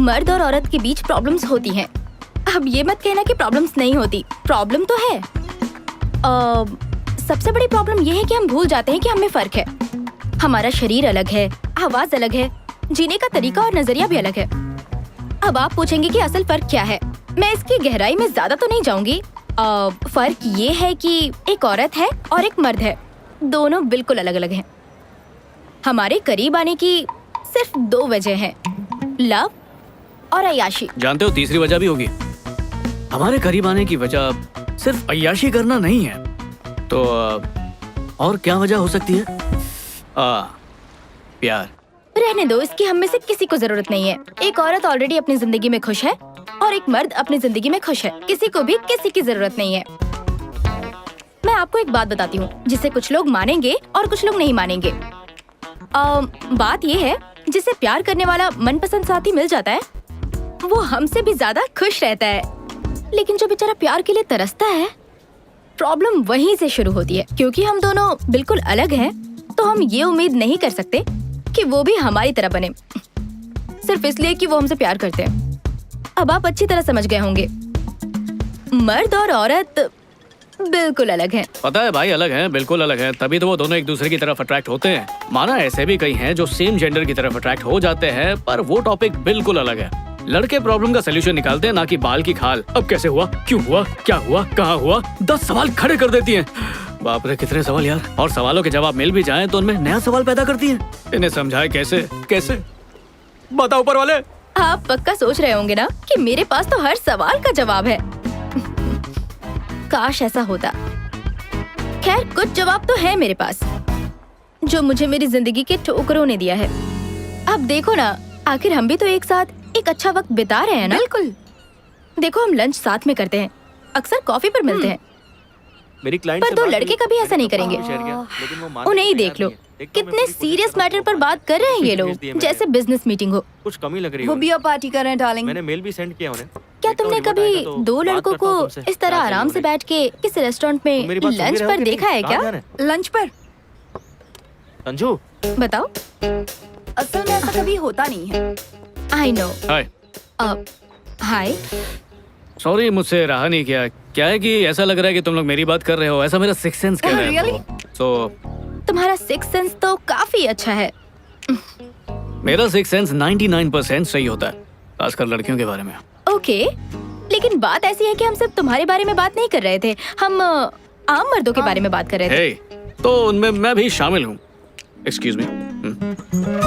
मर्द और औरत के बीच प्रॉब्लम्स होती हैं। अब ये मत कहना कि प्रॉब्लम्स नहीं होती, प्रॉब्लम तो है। सबसे बड़ी प्रॉब्लम ये है कि हम भूल जाते हैं कि हमें फर्क है। हमारा शरीर अलग है, आवाज अलग है, जीने का तरीका और नजरिया भी अलग है। अब आप पूछेंगे कि असल फर्क क्या है। मैं इसकी गहराई में ज्यादा तो नहीं जाऊंगी। फर्क ये है कि एक औरत है और एक मर्द है, दोनों बिल्कुल अलग अलग हैं। हमारे करीब आने की सिर्फ 2 वजह हैं, लव और अय्याशी। जानते हो तीसरी वजह भी होगी। हमारे करीब आने की वजह सिर्फ अय्याशी करना नहीं है, तो और क्या वजह हो सकती है? प्यार। रहने दो, इसकी हम में से किसी को जरूरत नहीं है। एक औरत ऑलरेडी अपनी जिंदगी में खुश है और एक मर्द अपनी जिंदगी में खुश है। किसी को भी किसी की जरूरत नहीं है। मैं आपको एक बात बताती हूँ जिसे कुछ लोग मानेंगे और कुछ लोग नहीं मानेंगे। बात ये है, जिसे प्यार करने वाला मनपसंद साथी मिल जाता है वो हमसे भी ज्यादा खुश रहता है, लेकिन जो बेचारा प्यार के लिए तरसता है, प्रॉब्लम वहीं से शुरू होती है। क्योंकि हम दोनों बिल्कुल अलग हैं, तो हम ये उम्मीद नहीं कर सकते कि वो भी हमारी तरह बने, सिर्फ इसलिए कि वो हमसे प्यार करते हैं। अब आप अच्छी तरह समझ गए होंगे, मर्द और औरत बिल्कुल अलग हैं। पता है भाई, अलग हैं, बिल्कुल अलग हैं, तभी तो वो दोनों एक दूसरे की तरफ अट्रैक्ट होते हैं। माना ऐसे भी कई हैं जो सेम जेंडर की तरफ अट्रैक्ट हो जाते हैं, पर वो टॉपिक बिल्कुल अलग है। लड़के प्रॉब्लम का सोल्यूशन निकालते हैं, ना कि बाल की खाल। अब कैसे हुआ, क्यों हुआ, क्या हुआ, कहाँ हुआ, 10 सवाल खड़े कर देती हैं। बाप रे कितने सवाल यार। और सवालों के जवाब मिल भी जाएं तो उनमें नया सवाल पैदा करती हैं। इन्हें समझाए कैसे? कैसे बताओ ऊपर वाले। आप पक्का सोच रहे होंगे ना कि मेरे पास तो हर सवाल का जवाब है। काश ऐसा होता। खैर, कुछ जवाब तो है मेरे पास जो मुझे मेरी जिंदगी के ठोकरों ने दिया है। अब देखो ना, आखिर हम भी तो एक साथ एक अच्छा वक्त बिता रहे हैं ना। बिल्कुल। देखो, हम लंच साथ में करते हैं, अक्सर कॉफी पर मिलते हैं, मेरी क्लाइंट पर 2 लड़के कभी ऐसा नहीं करेंगे। उन्हें ही देख लो, कितने सीरियस मैटर पर बात कर रहे हैं ये लोग, जैसे बिजनेस मीटिंग हो। कुछ कमी लग रही वो है। बियर पार्टी कर रहे हैं डार्लिंग। मैंने मेल भी सेंड किया उन्हें। क्या तुमने कभी 2 लड़कों को इस तरह आराम से बैठ के किसी रेस्टोरेंट में लंच पर देखा है क्या? लंच पर? संजू, बताओ। असल में ऐसा कभी होता नहीं है। I know. Hi. Hi. Sorry, मुझसे रहा नहीं किया। क्या है कि ऐसा लग रहा है कि तुम लोग मेरी बात कर रहे हो, ऐसा मेरा सिक्स सेंस कह रहा है। Really? तो तुम्हारा सिक्स सेंस तो काफी अच्छा है। मेरा सिक्स सेंस 99% सही होता है, खासकर लड़कियों के बारे में। ओके, लेकिन बात ऐसी है कि हम सिर्फ तुम्हारे बारे में बात नहीं कर रहे थे, हम आम मर्दों के बारे में बात कर रहे थे। हे, तो उनमें मैं भी शामिल हूँ। Excuse me.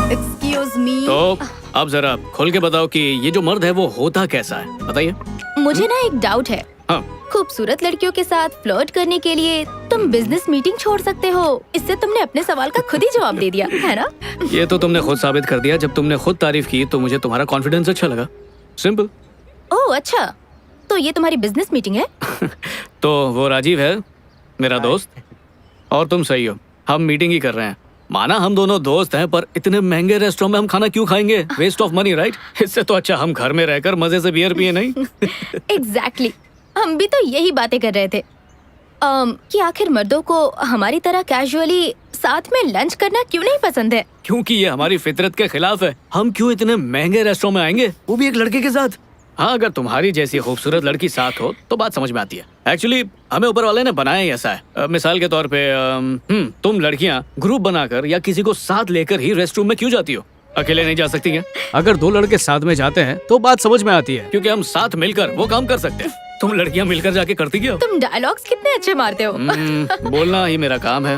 Excuse me. तो अब जरा खोल के बताओ कि ये जो मर्द है वो होता कैसा है, बताइए। मुझे ना एक डाउट है। हाँ। खूबसूरत लड़कियों के साथ फ्लर्ट करने के लिए तुम बिजनेस मीटिंग छोड़ सकते हो। इससे तुमने अपने सवाल का खुद ही जवाब दे दिया, है ना? ये तो तुमने खुद साबित कर दिया। जब तुमने खुद तारीफ की तो मुझे तुम्हारा कॉन्फिडेंस अच्छा लगा। सिंपल। ओह अच्छा, तो ये तुम्हारी बिजनेस मीटिंग है? तो वो राजीव है मेरा दोस्त, और तुम सही हो, हम मीटिंग ही कर रहे हैं। माना हम दोनों दोस्त हैं, पर इतने महंगे रेस्टोरेंट में हम खाना क्यों खाएंगे? Waste of money, right? इससे तो अच्छा हम घर में रहकर मजे से बियर पिए, नहीं? एग्जैक्टली। हम भी तो यही बातें कर रहे थे कि आखिर मर्दों को हमारी तरह कैजुअली साथ में लंच करना क्यों नहीं पसंद है? क्योंकि ये हमारी फितरत के खिलाफ है। हम क्यों इतने महंगे रेस्टोरेंट में आएंगे, वो भी एक लड़के के साथ? हाँ, अगर तुम्हारी जैसी खूबसूरत लड़की साथ हो तो बात समझ में आती है। एक्चुअली हमें ऊपर वाले ने बनाया ही ऐसा है। मिसाल के तौर पे तुम लड़कियां ग्रुप बनाकर या किसी को साथ लेकर ही रेस्ट रूम में क्यों जाती हो? अकेले नहीं जा सकती हैं? अगर 2 लड़के साथ में जाते हैं तो बात समझ में आती है, क्योंकि हम साथ मिलकर वो काम कर सकते हैं। तुम लड़कियां मिलकर जाके करती क्या हो? तुम डायलॉग्स कितने अच्छे मारते हो। बोलना ही मेरा काम है,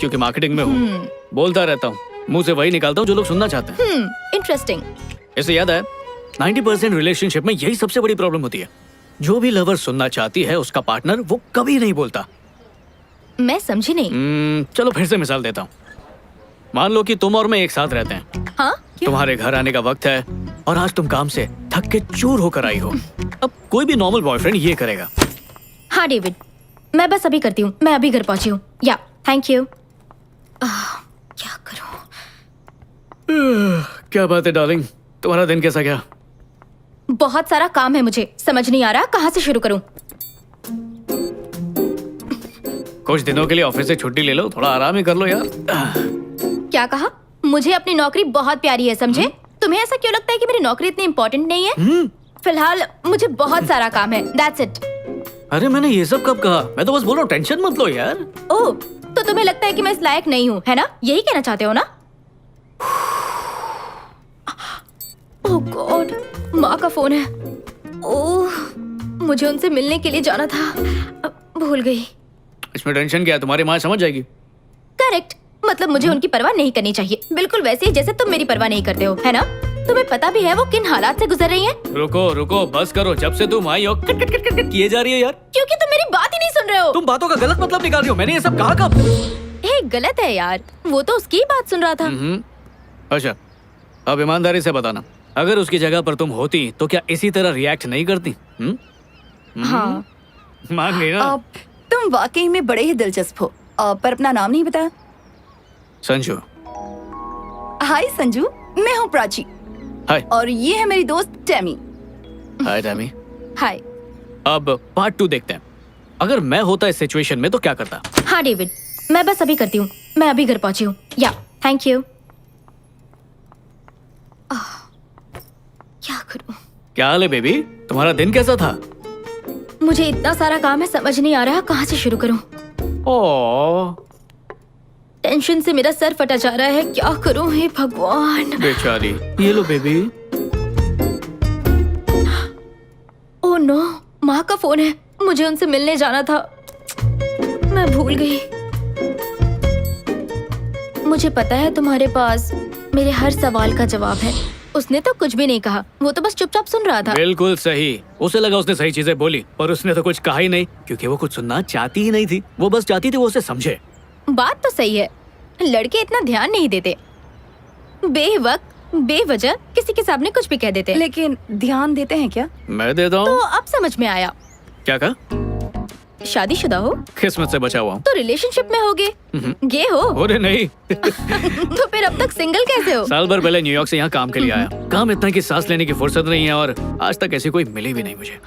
क्योंकि मार्केटिंग में हूँ। बोलता रहता हूँ, मुंह से वही निकालता हूँ जो लोग सुनना चाहते हैं। इंटरेस्टिंग। इससे याद है, 90% रिलेशनशिप में यही सबसे बड़ी प्रॉब्लम होती है। जो भी लवर सुनना चाहती है उसका पार्टनर वो कभी नहीं बोलता। मैं समझी नहीं। चलो फिर से मिसाल देता हूँ। मान लो कि तुम और मैं एक साथ रहते हैं। हाँ? तुम्हारे घर आने का वक्त है और आज तुम काम से थक के चूर होकर आई हो। अब कोई भी नॉर्मल बॉयफ्रेंड ये करेगा। हाँ डेविड, मैं बस अभी करती हूँ, मैं अभी घर पहुंची हूँ। या थैंक यू। क्या करूँ? क्या बात है डार्लिंग, तुम्हारा दिन कैसा गया? बहुत सारा काम है, मुझे समझ नहीं आ रहा कहाँ से शुरू करूँ। कुछ दिनों के लिए ऑफिस से छुट्टी ले लो, थोड़ा आराम ही कर लो यार। क्या कहा? मुझे अपनी नौकरी बहुत प्यारी है, समझे? तुम्हें ऐसा क्यों लगता है कि मेरी नौकरी इतनी इम्पोर्टेंट नहीं है? फिलहाल मुझे बहुत सारा काम है, दैट्स इट। अरे मैंने ये सब कब कहा? मैं तो बस बोल रहा हूँ, टेंशन मत लो यार। ओह, तो तुम्हें लगता है कि मैं इस लायक नहीं हूँ, है ना? यही कहना चाहते हो ना? ओह गॉड, माँ का फोन है। ओह, मुझे उनसे मिलने के लिए जाना था, भूल गई। इसमें टेंशन क्या है? तुम्हारी माँ समझ जाएगी। करेक्ट, मतलब मुझे उनकी परवाह नहीं करनी चाहिए, बिल्कुल वैसे ही जैसे तुम मेरी परवाह नहीं करते हो, है ना? तुम्हें पता भी है वो किन हालात से गुजर रही हैं? रुको रुको, बस करो। जब से तुम आई हो कट कट कट कट किए जा रही है यार। क्योंकि तुम मेरी बात ही नहीं सुन रहे हो। तुम बातों का गलत मतलब निकाल रही हो। मैंने ये सब कहा कब? हे, गलत है यार, वो तो उसकी ही बात सुन रहा था। अच्छा, अब ईमानदारी से बताना, अगर उसकी जगह पर तुम होती तो क्या इसी तरह रिएक्ट नहीं करती? हाँ, मान गई ना? तुम वाकई में बड़े ही दिलचस्प हो। पर अपना नाम नहीं बताया। संजू। हाय संजू, मैं हूँ प्राची हाय। और ये है मेरी दोस्त टेमी। हाय टैमी। हाय। अब पार्ट 2 देखते हैं। अगर मैं होता इस सिचुएशन में तो क्या करता? हाँ डेविड, मैं बस अभी करती हूँ, मैं अभी घर पहुँची हूँ। या, थैंक यू। क्या करूँ? क्या हाल है बेबी? तुम्हारा दिन कैसा था? मुझे इतना सारा काम है, समझ नहीं आ रहा कहाँ से शुरू करूँ। ओह टेंशन से मेरा सर फटा जा रहा है, क्या करूँ हे भगवान। बेचारी। ये लो बेबी। ओह नो, माँ का फोन है, मुझे उनसे मिलने जाना था, मैं भूल गई। मुझे पता है तुम्हारे पास मेरे हर सवाल का जवाब है। उसने तो कुछ भी नहीं कहा, वो तो बस चुपचाप सुन रहा था। बिल्कुल सही। उसे लगा उसने सही चीजें बोली, पर उसने तो कुछ कहा ही नहीं, क्योंकि वो कुछ सुनना चाहती ही नहीं थी। वो बस चाहती थी वो उसे समझे। बात तो सही है, लड़के इतना ध्यान नहीं देते, बेवक्त बेवजह किसी के सामने कुछ भी कह देते। लेकिन ध्यान देते हैं क्या? मैं देता तो हूँ। अब समझ में आया। क्या कहा? शादीशुदा हो किस्मत से बचा हुआ हूँ। तो रिलेशनशिप में होगे, गे हो अरे नहीं। तो फिर अब तक सिंगल कैसे हो? साल भर पहले न्यूयॉर्क से यहाँ काम के लिए आया। काम इतना कि सांस लेने की फुर्सत नहीं है, और आज तक ऐसी कोई मिली भी नहीं मुझे।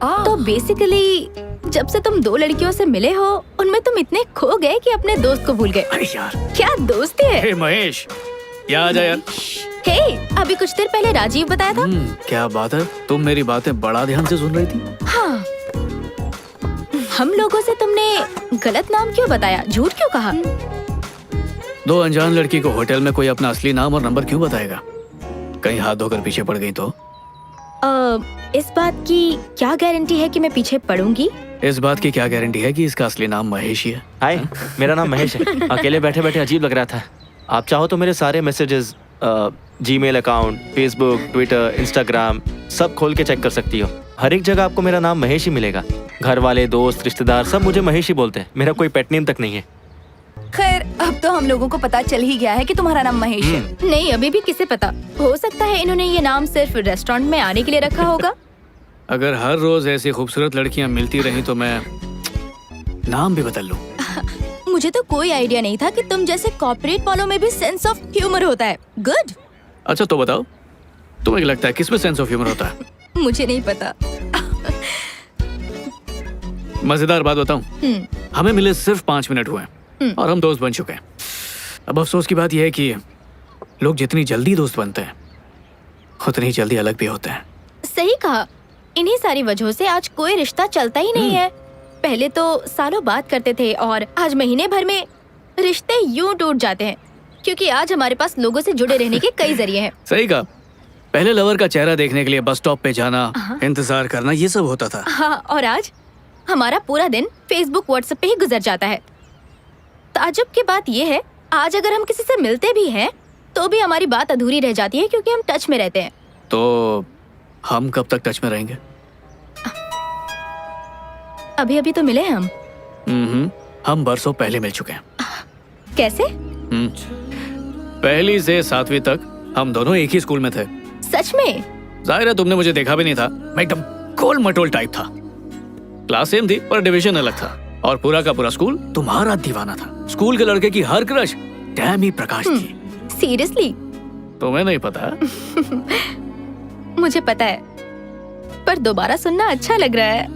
तो बेसिकली जब से तुम दो लड़कियों से मिले हो, उनमें तुम इतने खो गए कि अपने दोस्त को भूल गए। अरे यार। क्या दोस्ती है। हे महेश, क्या आ जा यार। हे, अभी कुछ देर पहले राजीव बताया था। क्या बात है, तुम मेरी बातें बड़ा ध्यान से सुन रही थी। हाँ, हम लोगों से तुमने गलत नाम क्यों बताया, झूठ क्यों कहा? दो अनजान लड़की को होटल में कोई अपना असली नाम और नंबर क्यों बताएगा? कहीं हाथ धोकर पीछे पड़ गई तो? इस बात की क्या गारंटी है कि मैं पीछे पड़ूंगी? इस बात की क्या गारंटी है कि इसका असली नाम महेश ही है? हाय, मेरा नाम महेश है। अकेले बैठे बैठे अजीब लग रहा था। आप चाहो तो मेरे सारे messages, Gmail account, Facebook, Twitter, Instagram सब खोल के चेक कर सकती हो। हर एक जगह आपको मेरा नाम महेश ही मिलेगा। घर वाले, दोस्त, रिश्तेदार सब मुझे महेश ही बोलते हैं। मेरा कोई पेट नेम तक नहीं है। खैर, अब तो हम लोगों को पता चल ही गया है कि तुम्हारा नाम महेश है। नहीं, अभी भी किसे पता, हो सकता है इन्होंने ये नाम सिर्फ रेस्टोरेंट में आने के लिए रखा होगा। अगर हर रोज ऐसी खूबसूरत लड़कियां मिलती रही तो मैं नाम भी बदल लूं। मुझे तो कोई आइडिया नहीं था कि तुम जैसे कॉर्पोरेट वालों में भी सेंस ऑफ ह्यूमर होता है। गुड। अच्छा तो बताओ, तुम्हें लगता है किसमें सेंस ऑफ ह्यूमर होता है? मुझे नहीं पता। मजेदार बात बताऊं, हमें मिले सिर्फ 5 मिनट हुए हैं और हम दोस्त बन चुके हैं। अब अफसोस की बात यह है कि लोग जितनी जल्दी दोस्त बनते हैं उतनी ही जल्दी अलग भी होते हैं। सही कहा, इन्हीं सारी वजहों से आज कोई रिश्ता चलता ही नहीं है। पहले तो सालों बात करते थे और आज महीने भर में रिश्ते यूं टूट जाते हैं, क्योंकि आज हमारे पास लोगों से जुड़े रहने के कई जरिए हैं। सही कहा। पहले लवर का चेहरा देखने के लिए बस स्टॉप पे जाना, इंतजार करना, ये सब होता था। हाँ, और आज हमारा पूरा दिन फेसबुक, व्हाट्सएप पे ही गुजर जाता है। ताज्जुब की बात यह है, आज अगर हम किसी से मिलते भी हैं तो भी हमारी बात अधूरी रह जाती है, क्योंकि हम टच में रहते हैं। तो हम कब तक टच में रहेंगे? अभी अभी तो मिले हैं हम बरसों पहले मिल चुके हैं। कैसे? पहली से 7वीं तक हम दोनों एक ही स्कूल में थे। सच में? जाहिर है तुमने मुझे देखा भी नहीं था, मैं एकदम गोल मटोल टाइप था। क्लास सेम थी पर डिवीजन अलग था, और पूरा का पूरा स्कूल तुम्हारा दीवाना था। स्कूल के लड़के की हर क्रश टैमी प्रकाश थी। सीरियसली? तुम्हें नहीं पता? मुझे पता है, पर दोबारा सुनना अच्छा लग रहा है।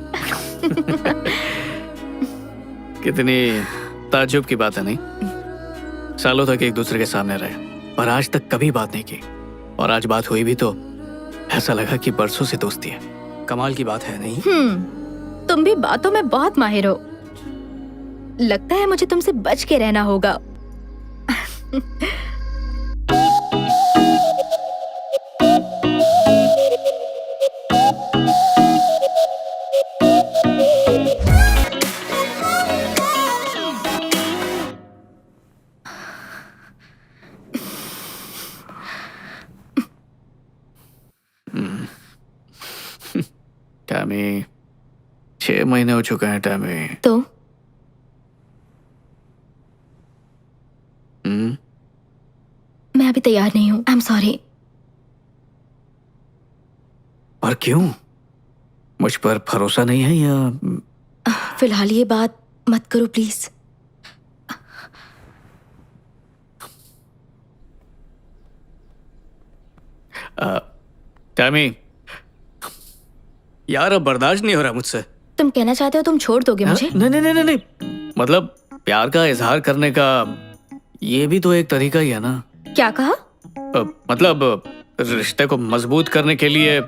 कितनी ताज्जुब की बात है नहीं? सालों तक एक दूसरे के सामने रहे पर आज तक कभी बात नहीं की। और आज बात हुई भी तो ऐसा लगा कि बरसों से दोस्ती है। कमाल की बात है नहीं? तुम भी बातों में बहुत माहिर हो। लगता है मुझे तुमसे बच के रहना होगा। टैमी, 6 महीने हो चुके हैं टैमी। तो मैं अभी तैयार नहीं हूँ। I am sorry. और क्यों? मुझ पर भरोसा नहीं है या? फिलहाल ये बात मत करो प्लीज। टैमी, यार अब बर्दाश्त नहीं हो रहा मुझसे। तुम कहना चाहते हो तुम छोड़ दोगे मुझे? नहीं नहीं नहीं नहीं, मतलब प्यार का इजहार करने का ये भी तो एक तरीका ही है ना। क्या कहा? मतलब रिश्ते को मजबूत करने के लिए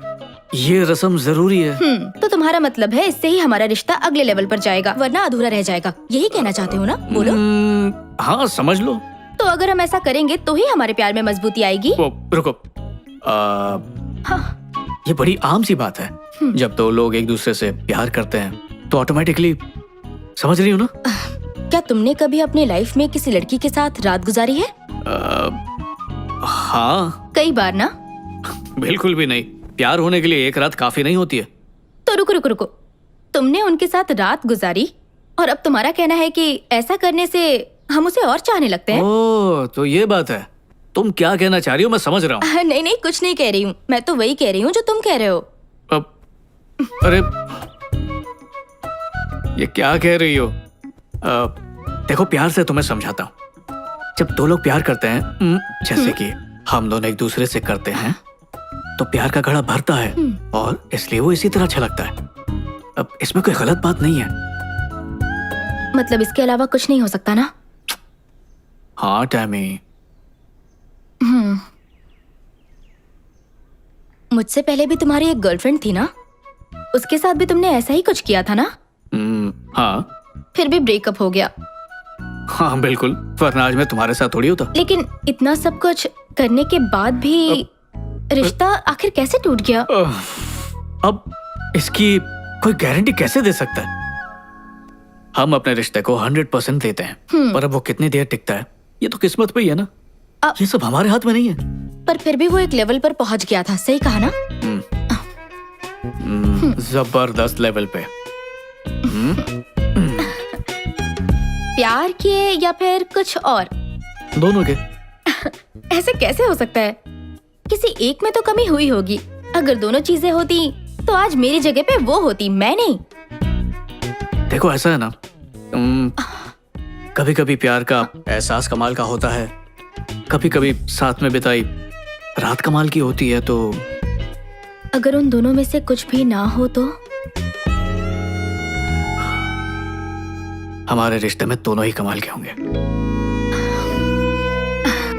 ये रस्म जरूरी है। तो तुम्हारा मतलब है इससे ही हमारा रिश्ता अगले लेवल पर जाएगा, वरना अधूरा रह जाएगा। यही कहना चाहते हो ना? बोलो। हाँ, समझ लो। तो अगर हम ऐसा करेंगे तो ही हमारे प्यार में मजबूती आएगी। रुको, ये बड़ी आम सी बात है। जब दो लोग एक दूसरे से प्यार करते हैं तो ऑटोमेटिकली, समझ रही हो ना? क्या तुमने कभी अपनी लाइफ में किसी लड़की के साथ रात गुजारी है? हाँ, कई बार ना? बिल्कुल भी नहीं। प्यार होने के लिए एक रात काफी नहीं होती है। तो रुको रुको रुको, तुमने उनके साथ रात गुजारी और अब तुम्हारा कहना है कि ऐसा करने से हम उसे और चाहने लगते हैं? ओह, तो ये बात है। तुम क्या कहना चाह रही हो मैं समझ रहा हूँ। नहीं नहीं, कुछ नहीं कह रही हूँ। मैं तो वही कह रही हूँ जो तुम कह रहे हो। अरे ये क्या कह रही हो? देखो, प्यार से तुम्हें समझाता हूँ। जब दो लोग प्यार करते हैं, जैसे कि हम दोनों एक दूसरे से करते हैं, तो प्यार का घड़ा भरता है और इसलिए वो इसी तरह छलकता है। अब इसमें कोई गलत बात नहीं है। मतलब इसके अलावा कुछ नहीं हो सकता ना? हाँ टैमी। मुझसे पहले भी तुम्हारी एक गर्लफ्रेंड थी ना? उसके साथ भी तुमने ऐसा ही कुछ किया था ना? हाँ। फिर भी ब्रेकअप हो गया। हाँ बिल्कुल, वरना आज मैं तुम्हारे साथ थोड़ी होता। लेकिन इतना सब कुछ करने के बाद भी रिश्ता आखिर कैसे टूट गया? अब इसकी कोई गारंटी कैसे दे सकता है? हम अपने रिश्ते को 100% देते हैं, पर अब वो कितनी देर टिकता है ये तो किस्मत पे ही है ना। ये सब हमारे हाथ में नहीं है। पर फिर भी वो एक लेवल पर पहुंच गया था, सही कहा ना? जबरदस्त लेवल पे। प्यार के या फिर कुछ और? दोनों के। ऐसे कैसे हो सकता है? किसी एक में तो कमी हुई होगी। अगर दोनों चीजें होती तो आज मेरी जगह पे वो होती, मैं नहीं। देखो ऐसा है ना, कभी कभी प्यार का एहसास कमाल का होता है, कभी कभी साथ में बिताई रात कमाल की होती है। तो अगर उन दोनों में से कुछ भी ना हो तो? हमारे रिश्ते में दोनों ही कमाल के होंगे।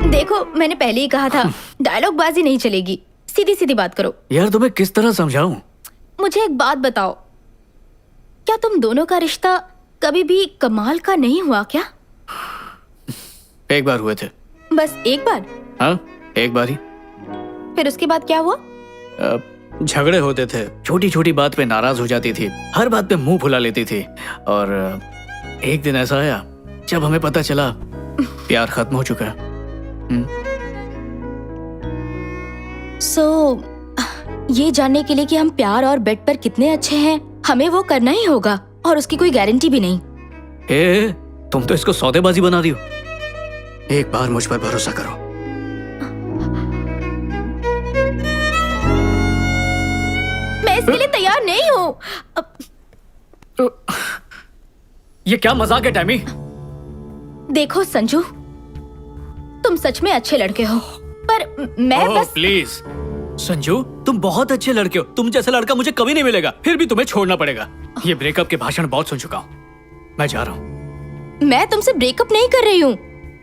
देखो, मैंने पहले ही कहा था डायलॉग बाजी नहीं चलेगी। सीधी सीधी बात करो। यार तुम्हें किस तरह समझाऊं? मुझे एक बात बताओ, क्या तुम दोनों का रिश्ता कभी भी कमाल का नहीं हुआ क्या? एक बार हुए थे। बस एक बार? हाँ, एक बार ही। फिर उसके बाद क्या हुआ? झगड़े होते थे, छोटी छोटी बात पे नाराज हो जाती थी, हर बात पे मुंह फुला लेती थी। और एक दिन ऐसा आया जब हमें पता चला प्यार खत्म हो चुका है। ये जानने के लिए कि हम प्यार और बेड पर कितने अच्छे हैं, हमें वो करना ही होगा और उसकी कोई गारंटी भी नहीं। तुम तो इसको सौदेबाजी बना रही हो। एक बार मुझ पर भरोसा करो। मैं इसके लिए तैयार नहीं हूँ। ये क्या मजाक है टैमी? देखो संजू, तुम सच में अच्छे लड़के हो, पर मैं बस। प्लीज संजू, तुम बहुत अच्छे लड़के हो। तुम जैसा लड़का मुझे कभी नहीं मिलेगा, फिर भी तुम्हें छोड़ना पड़ेगा। ये ब्रेकअप के भाषण बहुत सुन चुका हूँ। मैं जा रहा हूँ। मैं तुमसे ब्रेकअप नहीं कर रही हूँ।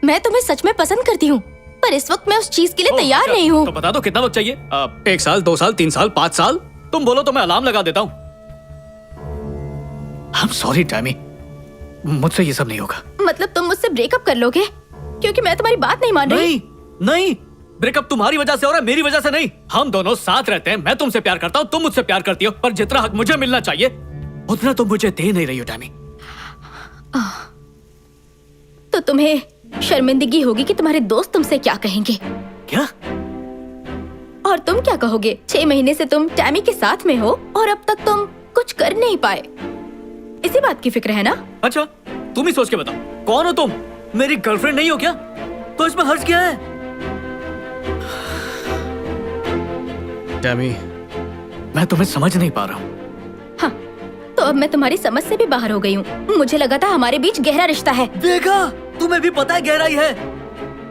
मैं तुम्हें सच में पसंद करती हूँ, पर इस वक्त मैं उस चीज के लिए ओह, तैयार अच्छा, नहीं हूँ। तो बता दो कितना वक्त चाहिए? 1 साल, 2 साल, 3 साल, 5 साल? तुम बोलो तो मैं अलार्म लगा देता हूँ। I'm sorry, टैमी, मुझसे ये सब नहीं होगा। मतलब तुम मुझसे ब्रेकअप कर लोगे क्योंकि मैं तुम्हारी बात नहीं मान रही? नहीं नहीं, ब्रेकअप तुम्हारी वजह से हो रहा है, मेरी वजह से नहीं। हम दोनों साथ रहते हैं, मैं तुमसे प्यार करता हूँ, तुम मुझसे प्यार करती हो, पर जितना हक मुझे मिलना चाहिए उतना तुम मुझे दे नहीं रही हो टैमी। तो तुम्हें शर्मिंदगी होगी कि तुम्हारे दोस्त तुमसे क्या कहेंगे, क्या? और तुम क्या कहोगे? 6 महीने से तुम टैमी के साथ में हो और अब तक तुम कुछ कर नहीं पाए। इसी बात की फिक्र है ना? अच्छा, तुम ही सोच के बताओ, कौन हो तुम? मेरी गर्लफ्रेंड नहीं हो क्या? तो इसमें हर्ज क्या है? टैमी, मैं तुम्हें समझ नहीं पा रहा हूँ। हाँ, तो अब मैं तुम्हारी समझ से भी बाहर हो गई हूँ। मुझे लगा था हमारे बीच गहरा रिश्ता है। देखा, तुम्हें भी पता है गहराई है,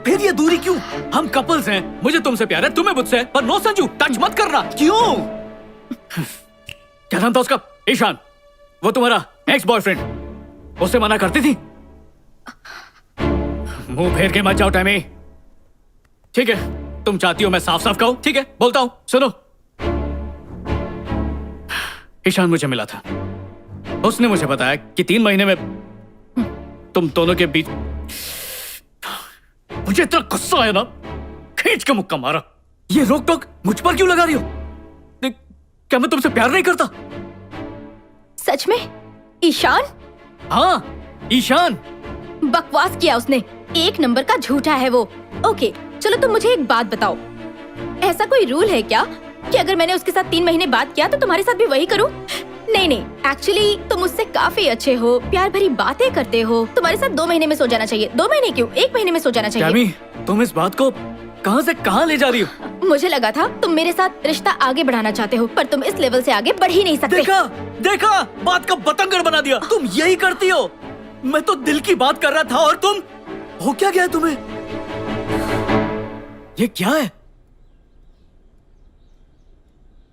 फिर ये दूरी क्यों? हम कपल्स हैं, मुझे तुमसे प्यार है, तुम्हें मुझसे, पर नो संजू, टच मत करना। क्यों? क्या नाम था उसका? ईशान, वो तुम्हारा एक्स बॉयफ्रेंड, उससे मना करती थी? मुंह फेर के मत जाओ टैमी। ठीक है, तुम चाहती हो मैं साफ साफ कहूं? ठीक है, बोलता हूं, सुनो। ईशान मुझे मिला था, उसने मुझे बताया कि 3 महीने में तुम दोनों के बीच, मुझे इतना गुस्सा आया ना, खींच के मुक्का मारा। ये रोक टोक मुझ पर क्यों लगा रही हो? क्या मैं तुमसे प्यार नहीं करता? सच में? ईशान? हाँ, ईशान। बकवास किया उसने, 1 नंबर का झूठा है वो। ओके, चलो तुम मुझे एक बात बताओ, ऐसा कोई रूल है क्या कि अगर मैंने उसके साथ 3 महीने बात किया तो तुम्हारे साथ भी वही करूं? नहीं नहीं, एक्चुअली तुम मुझसे काफी अच्छे हो, प्यार भरी बातें करते हो, तुम्हारे साथ 2 महीने में सो जाना चाहिए। 2 महीने क्यों, 1 महीने में सो जाना चाहिए। टैमी, तुम इस बात को कहां से कहां ले जा रही हो? मुझे लगा था तुम मेरे साथ रिश्ता आगे बढ़ाना चाहते हो, पर तुम इस लेवल से आगे बढ़ ही नहीं सकते। देखा देखा, बात का बतंगड़ बना दिया। तुम यही करती हो। मैं तो दिल की बात कर रहा था और तुम, हो क्या गया तुम्हें? ये क्या है?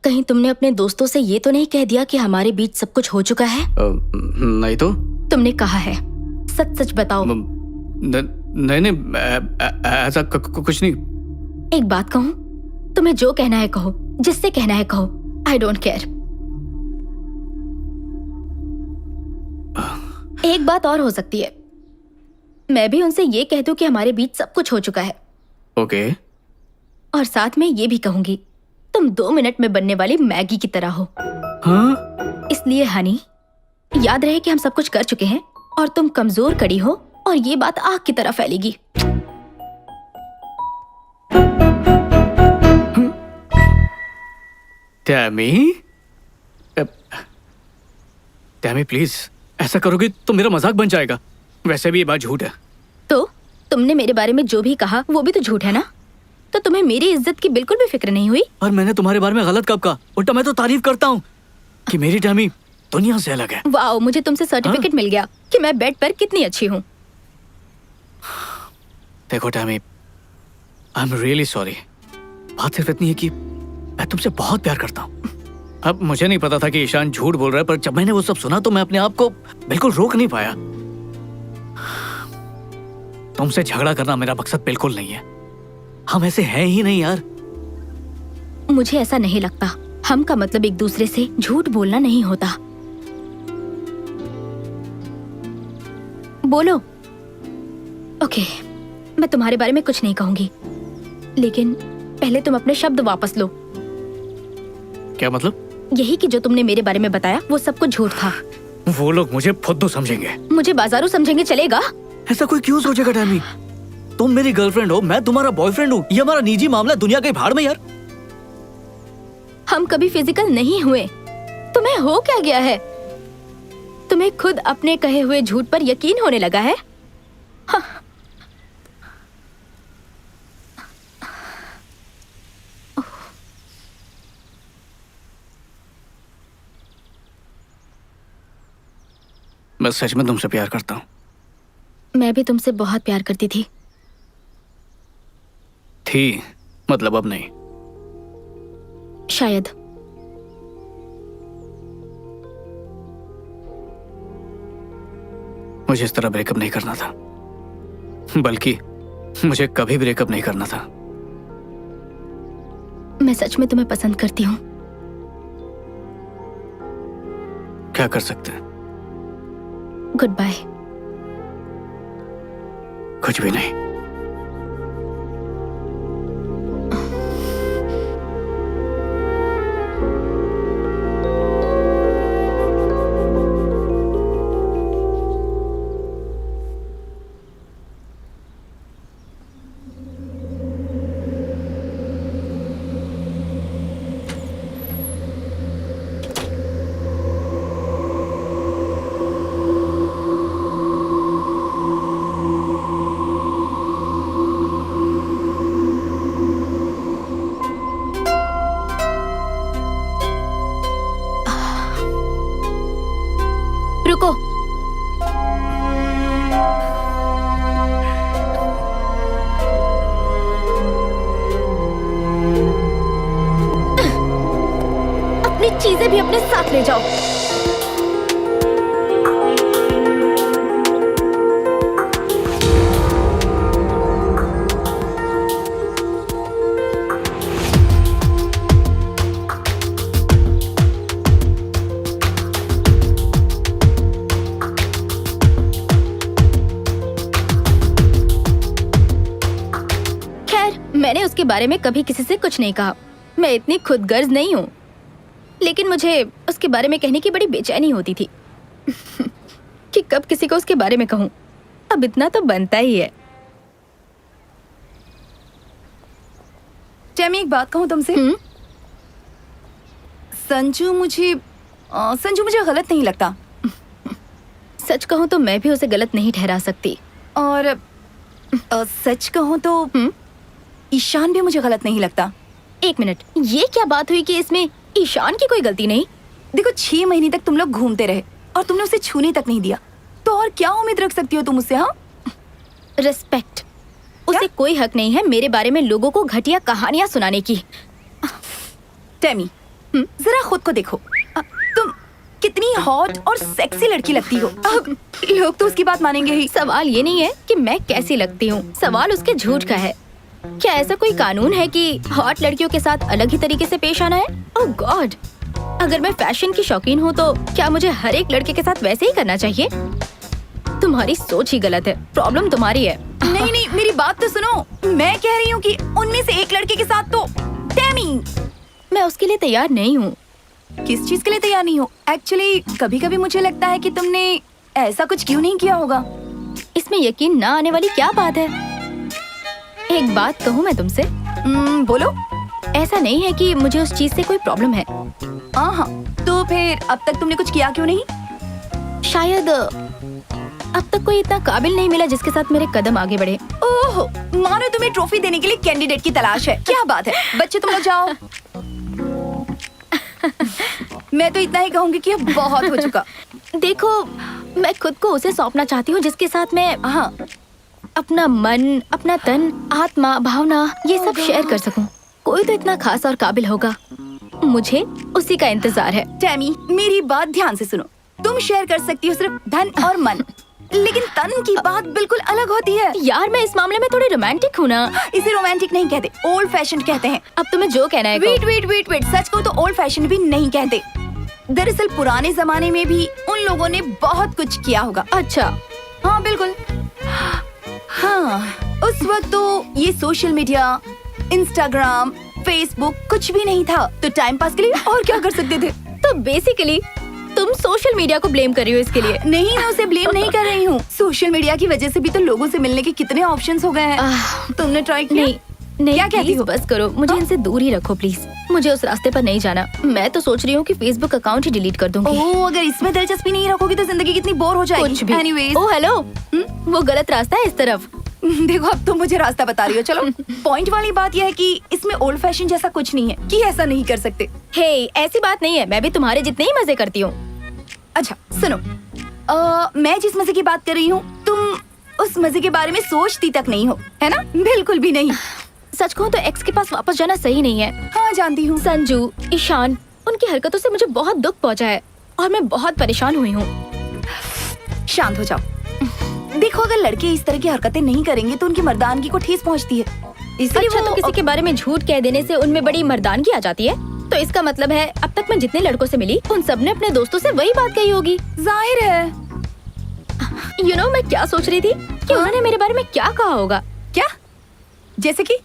कहीं तुमने अपने दोस्तों से ये तो नहीं कह दिया कि हमारे बीच सब कुछ हो चुका है? नहीं तो। तुमने कहा है, सच सच बताओ। नहीं नहीं, ऐसा कुछ नहीं। एक बात कहूँ, तुम्हें जो कहना है कहो, जिससे कहना है कहो, आई डोंट केयर। एक बात और हो सकती है, मैं भी उनसे ये कह दूं कि हमारे बीच सब कुछ हो चुका है। ओके। और साथ में ये भी कहूंगी, तुम 2 मिनट में बनने वाली मैगी की तरह हो। हाँ? इसलिए हनी, याद रहे कि हम सब कुछ कर चुके हैं और तुम कमजोर कड़ी हो और ये बात आग की तरह फैलेगी। टैमी, टैमी प्लीज, ऐसा करोगे तो मेरा मजाक बन जाएगा। वैसे भी ये बात झूठ है। तो तुमने मेरे बारे में जो भी कहा वो भी तो झूठ है ना? तो तुम्हें मेरी इज्जत की बिल्कुल भी फिक्र नहीं हुई? और मैंने तुम्हारे बारे में गलत कब कहा? उल्टा मैं तो तारीफ करता हूँ कि मेरी टैमी दुनिया से अलग है। वाओ, मुझे तुमसे सर्टिफिकेट मिल गया कि मैं बेड पर कितनी अच्छी हूँ। देखो Tammy, I am really sorry. बात सिर्फ इतनी है कि मैं तुमसे बहुत प्यार करता हूँ। अब मुझे नहीं पता था कि ईशान झूठ बोल रहा है, पर जब मैंने वो सब सुना तो मैं अपने आप को बिल्कुल रोक नहीं पाया। तुमसे झगड़ा करना मेरा मकसद बिल्कुल नहीं है। हम ऐसे हैं ही नहीं यार। मुझे ऐसा नहीं लगता। हम का मतलब एक दूसरे से झूठ बोलना नहीं होता। बोलो। ओके, मैं तुम्हारे बारे में कुछ नहीं कहूंगी, लेकिन पहले तुम अपने शब्द वापस लो। क्या मतलब? यही कि जो तुमने मेरे बारे में बताया वो सब कुछ झूठ था। वो लोग मुझे फुद्दू समझेंगे। मुझे बाजारू समझेंगे चलेगा? ऐसा कोई क्यों सोचेगा टैमी? तुम मेरी गर्लफ्रेंड हो, मैं तुम्हारा बॉयफ्रेंड हूँ। ये हमारा निजी मामला, दुनिया के भाड़ में यार। हम कभी फिजिकल नहीं हुए। तुम्हें हो क्या गया है? तुम्हें खुद अपने कहे हुए झूठ पर यकीन होने लगा है? हाँ। मैं सच में तुमसे प्यार करता हूँ। मैं भी तुमसे बहुत प्यार करती थी। मतलब अब नहीं। शायद। मुझे इस तरह ब्रेकअप नहीं करना था, बल्कि मुझे कभी ब्रेकअप नहीं करना था। मैं सच में तुम्हें पसंद करती हूँ। क्या कर सकते हैं? Good bye. कुछ भी नहीं। रुको। अपनी चीजें भी अपने साथ ले जाओ। मैंने उसके बारे में कभी किसी से कुछ नहीं कहा। मैं इतनी खुदगर्ज नहीं हूँ, लेकिन मुझे उसके बारे में कहने की बड़ी बेचैनी होती थी कि कब किसी को उसके बारे में कहूँ। अब इतना तो बनता ही है। मैं एक बात कहूँ तुमसे। संजू मुझे गलत नहीं लगता। सच कहूँ तो मैं भी उसे गलत नहीं ठहरा सकती। और सच कहूँ तो ईशान भी मुझे गलत नहीं लगता। एक मिनट, ये क्या बात हुई कि इसमें ईशान की कोई गलती नहीं? देखो 6 महीने तक तुम लोग घूमते रहे और तुमने उसे छूने तक नहीं दिया, तो और क्या उम्मीद रख सकती हो तुम उससे? हाँ, रिस्पेक्ट। उसे कोई हक नहीं है मेरे बारे में लोगों को घटिया कहानियां सुनाने की। टेमी, जरा खुद को देखो। तुम कितनी हॉट और सेक्सी लड़की लगती हो। अब लोग तो उसकी बात मानेंगे ही। सवाल ये नहीं है कि मैं कैसी लगती हूँ, सवाल उसके झूठ का है। क्या ऐसा कोई कानून है कि हॉट लड़कियों के साथ अलग ही तरीके से पेश आना है? ओह गॉड, अगर मैं फैशन की शौकीन हूँ तो क्या मुझे हर एक लड़के के साथ वैसे ही करना चाहिए? तुम्हारी सोच ही गलत है। प्रॉब्लम तुम्हारी है। नहीं, मेरी बात तो सुनो। मैं कह रही हूँ कि उनमें से एक लड़के के साथ तो टेमी। मैं उसके लिए तैयार नहीं हूँ। किस चीज के लिए तैयार नहीं हो? एक्चुअली कभी कभी मुझे लगता है कि तुमने ऐसा कुछ क्यों नहीं किया होगा। इसमें यकीन ना आने वाली क्या बात है? एक बात कहूँ मैं तुमसे? बोलो। ऐसा नहीं है कि मुझे उस चीज से कोई प्रॉब्लम है। हाँ, तो फिर अब तक तुमने कुछ किया क्यों नहीं? शायद अब तक कोई इतना काबिल नहीं मिला जिसके साथ मेरे कदम आगे बढ़े। ओह, मानो तुम्हें ट्रॉफी देने के लिए कैंडिडेट की तलाश है। क्या बात है बच्चे, तुम लोग जाओ। मैं तो इतना ही कहूँगी कि अब बहुत हो चुका। देखो, मैं खुद को उसे सौंपना चाहती हूँ जिसके साथ मैं अपना मन, अपना तन, आत्मा, भावना ये सब शेयर कर सकूं। कोई तो इतना खास और काबिल होगा। मुझे उसी का इंतजार है। टेमी, मेरी बात ध्यान से सुनो। तुम शेयर कर सकती हो सिर्फ धन और मन, लेकिन तन की बात बिल्कुल अलग होती है। यार, मैं इस मामले में थोड़ी रोमांटिक हूँ ना। इसे रोमांटिक नहीं कहते, ओल्ड फैशन कहते हैं। अब तुम्हें जो कहना है कहो। वेट, सच को तो ओल्ड फैशन भी नहीं कहते। दरअसल पुराने जमाने में भी उन लोगों ने बहुत कुछ किया होगा। अच्छा। हाँ बिल्कुल। हाँ, उस वक्त तो ये सोशल मीडिया, इंस्टाग्राम, फेसबुक कुछ भी नहीं था, तो टाइम पास के लिए और क्या कर सकते थे? तो बेसिकली तुम सोशल मीडिया को ब्लेम कर रही हो इसके लिए? नहीं, मैं उसे ब्लेम नहीं कर रही हूँ। सोशल मीडिया की वजह से भी तो लोगों से मिलने के कितने ऑप्शंस हो गए हैं। तुमने ट्राई किया? नहीं, क्या कहती हो? बस करो, मुझे इनसे दूर ही रखो प्लीज। मुझे उस रास्ते पर नहीं जाना। मैं तो सोच रही हूँ कि फेसबुक अकाउंट ही डिलीट कर दूंगी। ओह, अगर इसमें दिलचस्पी नहीं रखोगी तो जिंदगी कितनी बोर हो जाएगी। कुछ भी। Anyways, ओह हेलो, वो गलत रास्ता है इस तरफ। देखो, अब तुम मुझे रास्ता बता रही हो। चलो, पॉइंट वाली बात यह है कि इसमें ओल्ड फैशन जैसा कुछ नहीं है कि ऐसा नहीं कर सकते। हे, ऐसी बात नहीं है। मैं भी तुम्हारे जितने ही मजे करती हूँ। अच्छा सुनो, मैं जिस मजे की बात कर रही हूँ, तुम उस मजे के बारे में सोचती तक नहीं हो, है ना? बिल्कुल भी नहीं। सच कहूँ तो एक्स के पास वापस जाना सही नहीं है। हाँ, जानती हूँ। संजू, ईशान, उनकी हरकतों से मुझे बहुत दुख पहुँचा है और मैं बहुत परेशान हुई हूँ। शांत हो जाओ। देखो, अगर लड़के इस तरह की हरकतें नहीं करेंगे तो उनकी मर्दानगी को ठेस पहुंचती है। इसलिए अच्छा, वो तो किसी के बारे में झूठ कह देने से उनमें बड़ी मर्दानगी आ जाती है? तो इसका मतलब है अब तक मैं जितने लड़कों से मिली उन सब ने अपने दोस्तों से वही बात कही होगी। जाहिर है। मैं क्या सोच रही थी कि उन्होंने मेरे बारे में क्या कहा होगा। क्या? जैसे कि?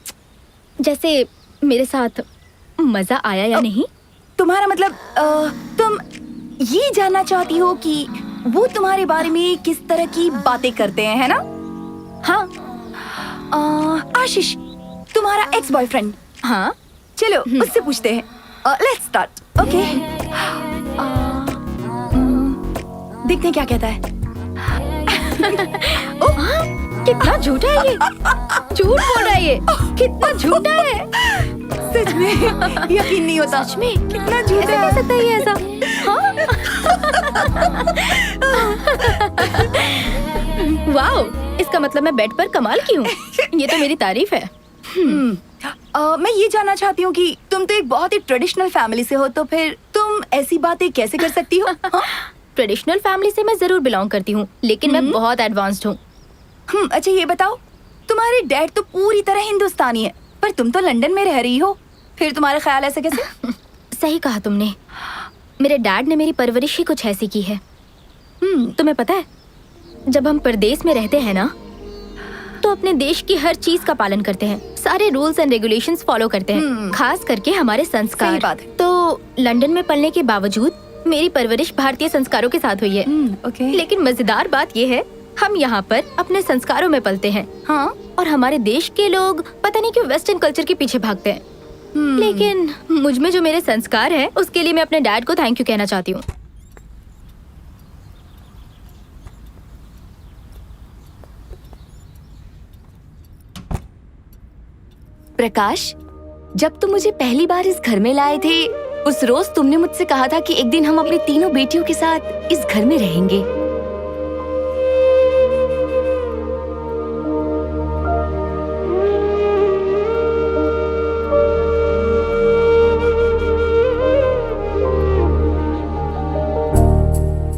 जैसे मेरे साथ मजा आया या नहीं। तुम्हारा मतलब तुम ये जानना चाहती हो कि वो तुम्हारे बारे में किस तरह की बातें करते हैं, है ना? हाँ। आशीष, तुम्हारा एक्स बॉयफ्रेंड। हाँ, चलो उससे पूछते हैं। Let's start. ओके, देखते हैं क्या कहता है। कितना झूठा है ये। झूठ बोल रहा है ये। कितना झूठा है। सच में यकीन नहीं होता। सच में कितना झूठा कैसे है। कह सकता है ये ऐसा? वाओ, इसका मतलब मैं बेड पर कमाल की हूँ। ये तो मेरी तारीफ है। मैं ये जानना चाहती हूँ कि तुम तो एक बहुत ही ट्रेडिशनल फैमिली से हो, तो फिर तुम ऐसी बातें कैसे कर सकती हो? ट्रेडिशनल फैमिली से मैं जरूर बिलोंग करती हूँ, लेकिन मैं बहुत एडवांस्ड हूँ। अच्छा ये बताओ, तुम्हारे डैड तो पूरी तरह हिंदुस्तानी है, पर तुम तो लंदन में रह रही हो, फिर तुम्हारे ख्याल ऐसे कैसे? सही कहा तुमने। मेरे डैड ने मेरी परवरिश ही कुछ ऐसी की है। तुम्हें पता है, जब हम परदेश में रहते हैं ना, तो अपने देश की हर चीज का पालन करते हैं, सारे रूल्स एंड रेगुलेशंस फॉलो करते हैं, खास करके हमारे संस्कार। सही बात है। तो लंदन में पलने के बावजूद मेरी परवरिश भारतीय संस्कारों के साथ हुई है। ओके। लेकिन मजेदार बात ये है, हम यहाँ पर अपने संस्कारों में पलते हैं। हाँ। और हमारे देश के लोग पता नहीं क्यों वेस्टर्न कल्चर के पीछे भागते हैं। लेकिन मुझ में जो मेरे संस्कार हैं, उसके लिए मैं अपने डैड को थैंक यू कहना चाहती हूँ। प्रकाश, जब तुम मुझे पहली बार इस घर में लाए थे, उस रोज तुमने मुझसे कहा था कि एक दिन हम अपनी तीनों बेटियों के साथ इस घर में रहेंगे।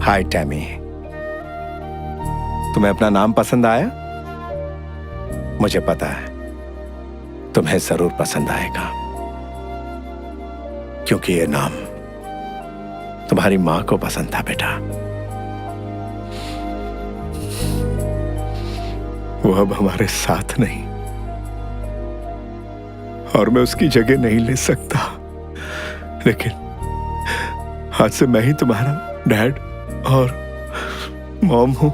हाय टैमी, तुम्हें अपना नाम पसंद आया? मुझे पता है तुम्हें जरूर पसंद आएगा, क्योंकि ये नाम तुम्हारी मां को पसंद था बेटा। वो अब हमारे साथ नहीं, और मैं उसकी जगह नहीं ले सकता, लेकिन आज से मैं ही तुम्हारा डैड और मॉम हूं।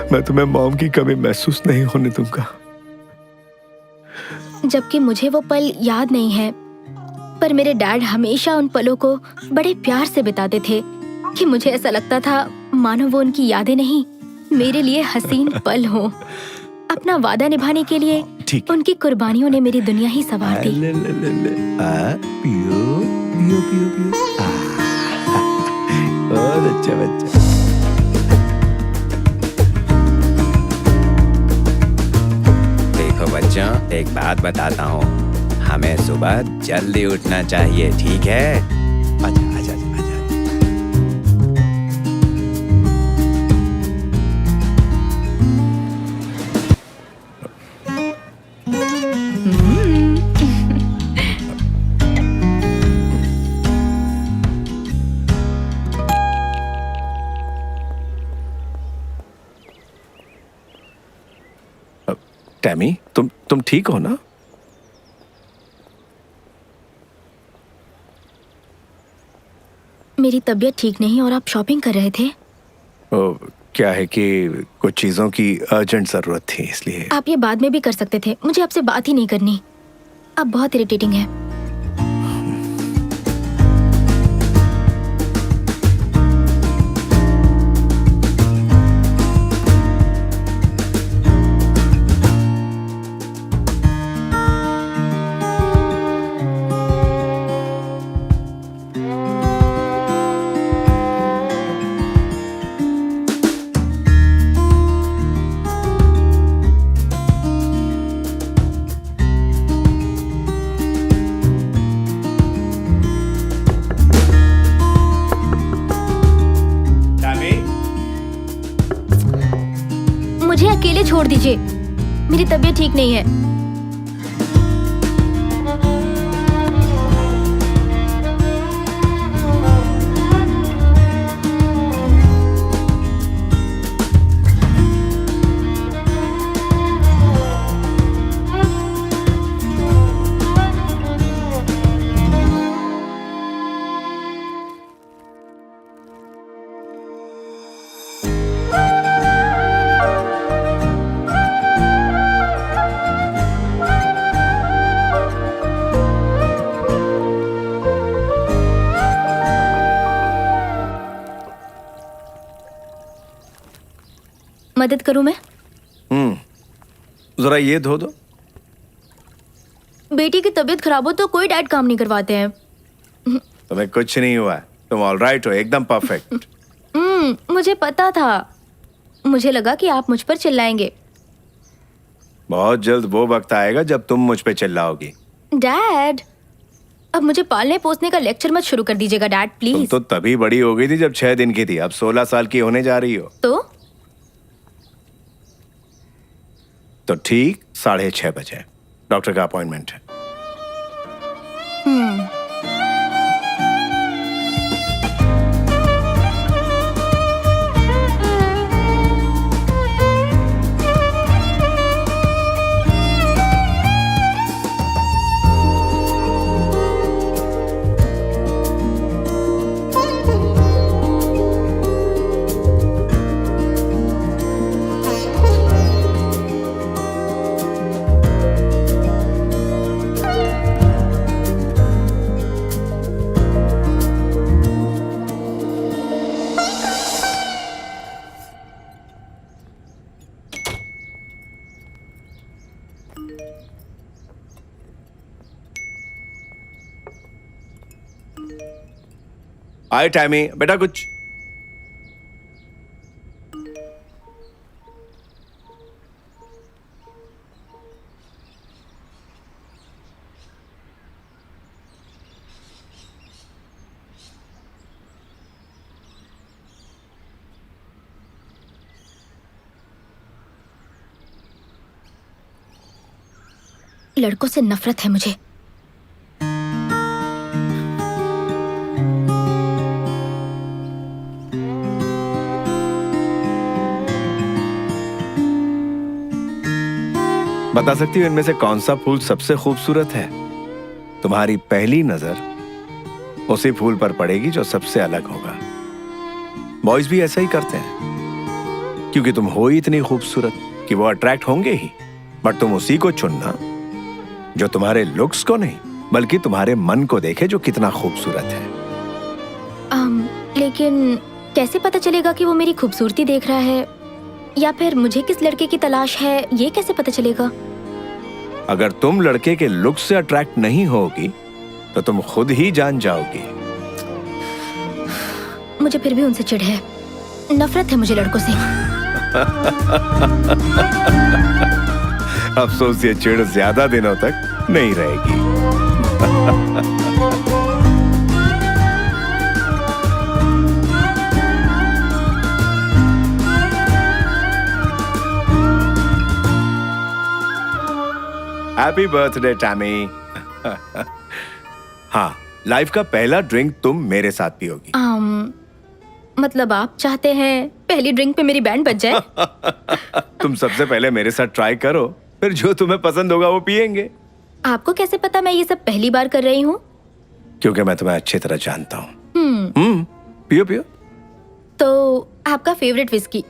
मैं तुम्हें मॉम की कमी महसूस नहीं होने दूंगा। जबकि मुझे वो पल याद नहीं है, पर मेरे डैड हमेशा उन पलों को बड़े प्यार से बिताते थे कि मुझे ऐसा लगता था मानो वो उनकी यादें नहीं, मेरे लिए हसीन पल हो। अपना वादा निभाने के लिए ठीक। उनकी कुर्बानियों ने मेरी दुनिया ही संवार दी। पियो पियो पियो पियो। बहुत अच्छा बच्चा। देखो बच्चों, एक बात बताता हूँ, हमें सुबह जल्दी उठना चाहिए, ठीक है? आजा आजा आजा। टैमी, तुम ठीक हो ना? मेरी तबीयत ठीक नहीं और आप शॉपिंग कर रहे थे। क्या है कि कुछ चीजों की अर्जेंट जरूरत थी, इसलिए। आप ये बाद में भी कर सकते थे, मुझे आपसे बात ही नहीं करनी। आप बहुत इरिटेटिंग है। छोड़ दीजिए, मेरी तबीयत ठीक नहीं है। मदद करूं मैं? जरा ये धो दो। बेटी की तबीयत खराब हो तो कोई डैड काम नहीं करवाते हैं। तुम्हें कुछ नहीं हुआ है, तुम ऑलराइट हो, एकदम परफेक्ट। मुझे पता था, मुझे लगा कि आप मुझ पर चिल्लाएंगे। बहुत जल्द वो वक्त आएगा जब तुम मुझ पे चिल्लाओगी। डैड, अब मुझे पालने पोसने का लेक्चर मत शुरू कर दीजिएगा डैड, तुम प्लीज। तो तभी बड़ी हो गई थी जब 6 दिन की थी, अब 16 साल की होने जा रही हो। तो ठीक 6:30 बजे डॉक्टर का अपॉइंटमेंट है। आए टैमी, बेटा कुछ। लड़कों से नफरत है मुझे। बता सकती हो इनमें से कौन सा फूल सबसे खूबसूरत है? तुम्हारी पहली नजर उसी फूल पर पड़ेगी जो सबसे अलग होगा। बॉयज भी ऐसा ही करते हैं, क्योंकि तुम हो ही इतनी खूबसूरत कि वो अट्रैक्ट होंगे ही। बट तुम उसी को चुनना जो तुम्हारे लुक्स को नहीं, बल्कि तुम्हारे मन को देखे जो कितना खूबसूरत है। लेकिन कैसे पता चलेगा कि वो मेरी खूबसूरती देख रहा है, या फिर मुझे किस लड़के की तलाश है, ये कैसे पता चलेगा? अगर तुम लड़के के लुक से अट्रैक्ट नहीं होगी तो तुम खुद ही जान जाओगी। मुझे फिर भी उनसे चिढ़ है, नफरत है मुझे लड़कों से। अफसोस ये चिढ़ ज्यादा दिनों तक नहीं रहेगी। Happy birthday Tammy. हाँ, लाइफ का पहला ड्रिंक तुम मेरे साथ पियोगी। मतलब आप चाहते हैं पहली ड्रिंक पे मेरी बैंड बज जाए? तुम सबसे पहले मेरे साथ ट्राई करो, फिर जो तुम्हें पसंद होगा वो पियेंगे। आपको कैसे पता मैं ये सब पहली बार कर रही हूँ? क्योंकि मैं तुम्हें अच्छी तरह जानता हूँ। पियो पियो। तो आपका फेवरेट विस्की?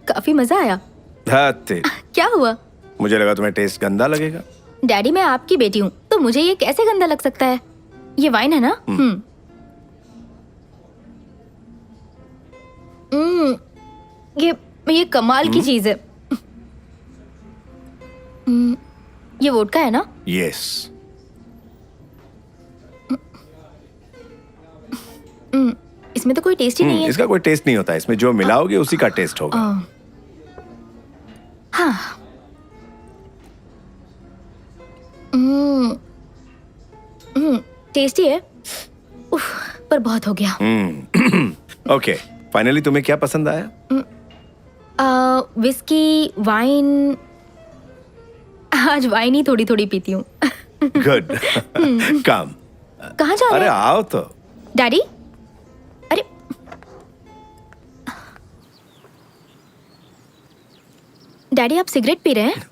काफी मजा आया। क्या हुआ? मुझे लगा तुम्हें टेस्ट गंदा लगेगा। डैडी, मैं आपकी बेटी हूँ, तो मुझे ये कैसे गंदा लग सकता है? ये वाइन है ना? ये कमाल की चीज है। ये वोडका है ना? यस। इसमें तो कोई टेस्ट ही नहीं है। इसका कोई टेस्ट नहीं होता, इसमें जो मिलाओगे उसी का टेस्ट होगा। हाँ। टेस्टी है। पर बहुत हो गया। ओके, फाइनली तुम्हें क्या पसंद आया? Whisky, wine. आज वाइन ही थोड़ी थोड़ी पीती हूँ। गुड। कम। कहाँ जा अरे रहे हैं? आओ तो। डैडी? अरे डैडी, आप सिगरेट पी रहे हैं?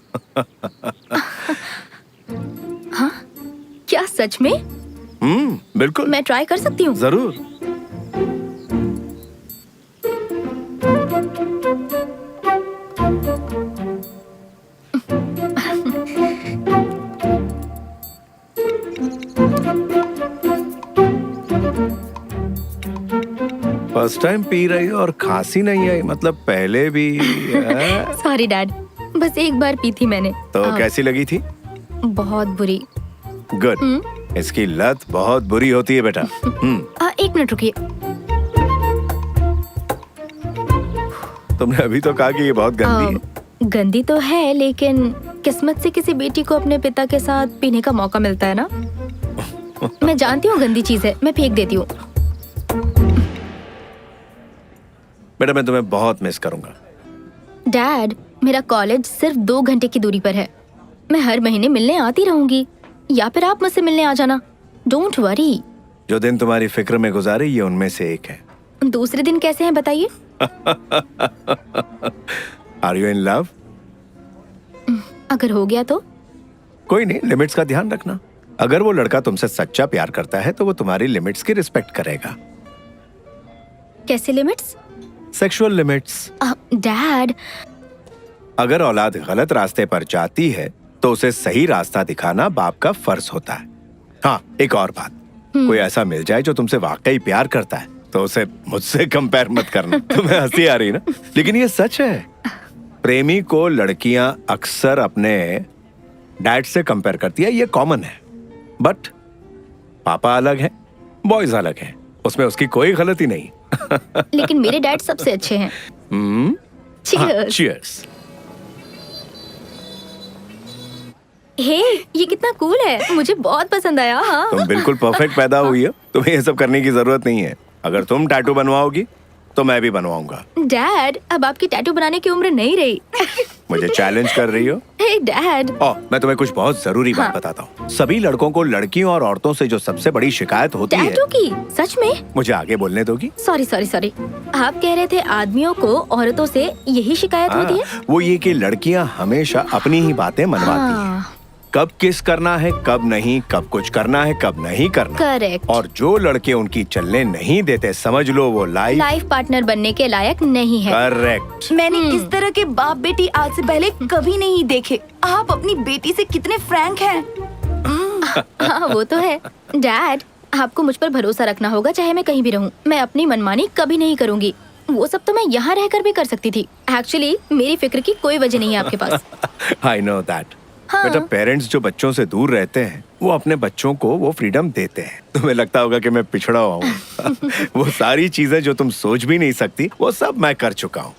हाँ, क्या सच में? बिल्कुल। मैं ट्राई कर सकती हूँ? जरूर। फर्स्ट टाइम पी रही हो और खांसी नहीं आई, मतलब पहले भी सॉरी डैड, बस एक बार पी थी मैंने। तो कैसी लगी थी? बहुत बुरी। गुड। इसकी लत बहुत बुरी होती है बेटा। एक मिनट रुकिए। तुमने अभी तो कहा कि ये बहुत गंदी है। गंदी तो है, लेकिन किस्मत से किसी बेटी को अपने पिता के साथ पीने का मौका मिलता है ना। मैं जानती हूँ गंदी चीज है, मैं फेंक देती हूँ। बेटा मैं तुम्हें बहुत मिस करूंगा। डैड, मेरा कॉलेज सिर्फ 2 घंटे की दूरी पर है। मैं हर महीने मिलने आती रहूंगी, या फिर आप मुझसे मिलने आ जाना। Don't worry. जो दिन तुम्हारी फिक्र में गुजारे ये उनमें से एक है। दूसरे दिन कैसे हैं बताइए? Are you in love? अगर हो गया तो? कोई नहीं, लिमिट्स का ध्यान रखना। अगर वो लड़का तुमसे सच्चा प्यार करता है तो वो तुम्हारी लिमिट्स की रिस्पेक्ट करेगा। कैसे लिमिट्स? Sexual limits. डैड, अगर औलाद गलत रास्ते पर जाती है तो उसे सही रास्ता दिखाना बाप का फर्ज होता है। हाँ, एक और बात, कोई ऐसा मिल जाए जो तुमसे वाकई प्यार करता है तो उसे मुझसे कंपेयर मत करना। तुम्हें हंसी आ रही ना, लेकिन ये सच है। प्रेमी को लड़कियां अक्सर अपने डैड से कंपेयर करती है, ये कॉमन है। बट पापा अलग है, बॉयज अलग हैं, उसमें उसकी कोई गलती नहीं। लेकिन मेरे डैड सबसे अच्छे हैं। Cheers. चीयर्स। हे, ये कितना कूल है, मुझे बहुत पसंद आया। हाँ। तुम बिल्कुल परफेक्ट पैदा हुई हो, तुम्हें ये सब करने की जरूरत नहीं है। अगर तुम टैटू बनवाओगी तो मैं भी बनवाऊंगा। डैड, अब आपकी टैटू बनाने की उम्र नहीं रही। मुझे चैलेंज कर रही हो? हे डैड। मैं तुम्हें कुछ बहुत जरूरी बात बताता हूँ। सभी लड़कों को लड़कियों और औरतों से जो सबसे बड़ी शिकायत होती है। टैटू की? सच में? मुझे आगे बोलने दोगी? सॉरी सॉरी सॉरी, आप कह रहे थे आदमियों को औरतों से यही शिकायत होती है? वो ये कि लड़कियाँ हमेशा अपनी ही बातें मनवाती हैं। कब किस करना है, कब नहीं, कब कुछ करना है, कब नहीं करना। करेक्ट। और जो लड़के उनकी चलने नहीं देते, समझ लो वो लाइफ पार्टनर बनने के लायक नहीं है। करेक्ट। मैंने इस तरह के बाप बेटी आज से पहले कभी नहीं देखे। आप अपनी बेटी से कितने फ्रैंक हैं। हाँ, वो तो है। डैड, आपको मुझ पर भरोसा रखना होगा, चाहे मैं कहीं भी रहूं। मैं अपनी मनमानी कभी नहीं करूंगी। वो सब तो मैं यहाँ रहकर भी कर सकती थी। एक्चुअली मेरी फिक्र की कोई वजह नहीं है आपके पास। I know that. हाँ। बेटा, पेरेंट्स जो बच्चों से दूर रहते हैं वो अपने बच्चों को वो फ्रीडम देते हैं। तुम्हें लगता होगा कि मैं पिछड़ा हुआ हूँ। वो सारी चीजें जो तुम सोच भी नहीं सकती वो सब मैं कर चुका हूँ।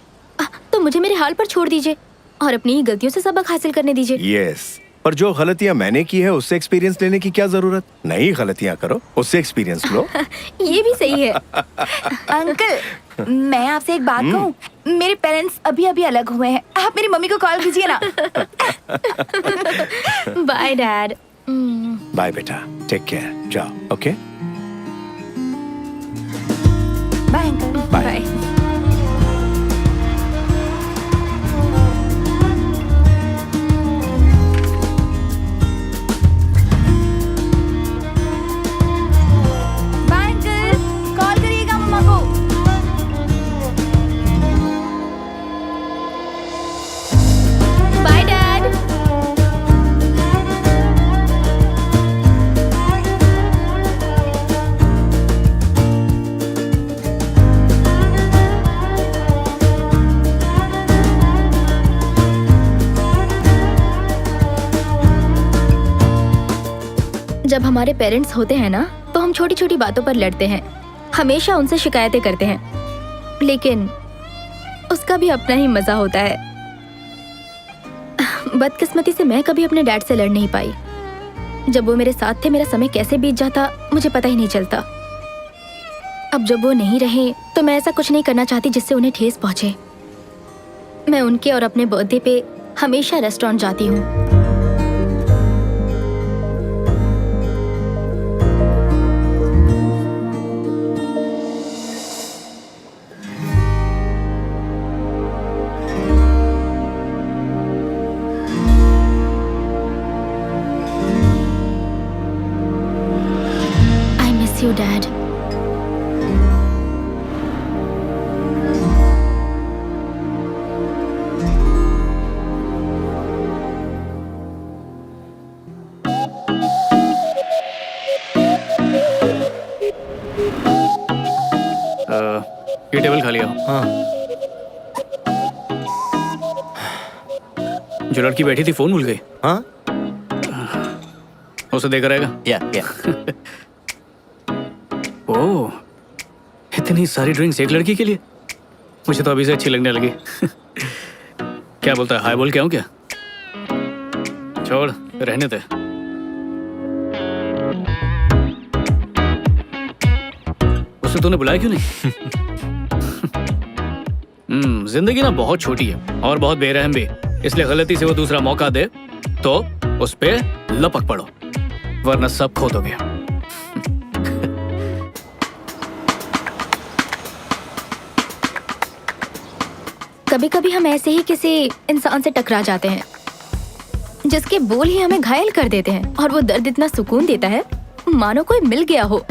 तो मुझे मेरे हाल पर छोड़ दीजिए और अपनी ही गलतियों से सबक हासिल करने दीजिए। यस, पर जो गलतियां मैंने की है उससे एक्सपीरियंस लेने की क्या जरूरत? नई गलतियां करो, उससे एक्सपीरियंस लो। ये भी सही है। अंकल, मैं आपसे एक बात कहूँ। मेरे पेरेंट्स अभी अभी अलग हुए हैं। आप मेरी मम्मी को कॉल कीजिए ना। Bye dad. बाय बेटा, टेक केयर, जाओ। Okay, bye uncle. Bye. Bye uncle, call करिएगा मम्मा को। Bye dad. जब हमारे पेरेंट्स होते हैं ना, तो हम छोटी छोटी बातों पर लड़ते हैं, हमेशा उनसे शिकायतें करते हैं, लेकिन उसका भी अपना ही मजा होता है। बदकिस्मती से मैं कभी अपने डैड से लड़ नहीं पाई। जब वो मेरे साथ थे, मेरा समय कैसे बीत जाता मुझे पता ही नहीं चलता। अब जब वो नहीं रहे तो मैं ऐसा कुछ नहीं करना चाहती जिससे उन्हें ठेस पहुंचे। मैं उनके और अपने बर्थडे पे हमेशा रेस्टोरेंट जाती हूँ। I miss you, Dad. ये टेबल खाली हो। हाँ। जो लड़की बैठी थी फोन भूल गई। हाँ। उसे देकर रहेगा। या ओह, इतनी सारी ड्रिंक्स एक लड़की के लिए? मुझे तो अभी से अच्छी लगने लगी। क्या बोलता है, हाय बोल के आऊं क्या? छोड़, रहने दे। उसे तूने बुलाया क्यों नहीं? जिंदगी ना बहुत छोटी है और बहुत बेरहम भी, इसलिए गलती से वो दूसरा मौका दे तो उस पे लपक पड़ो, वरना सब खो दोगे। कभी कभी हम ऐसे ही किसी इंसान से टकरा जाते हैं जिसके बोल ही हमें घायल कर देते हैं, और वो दर्द इतना सुकून देता है मानो कोई मिल गया हो।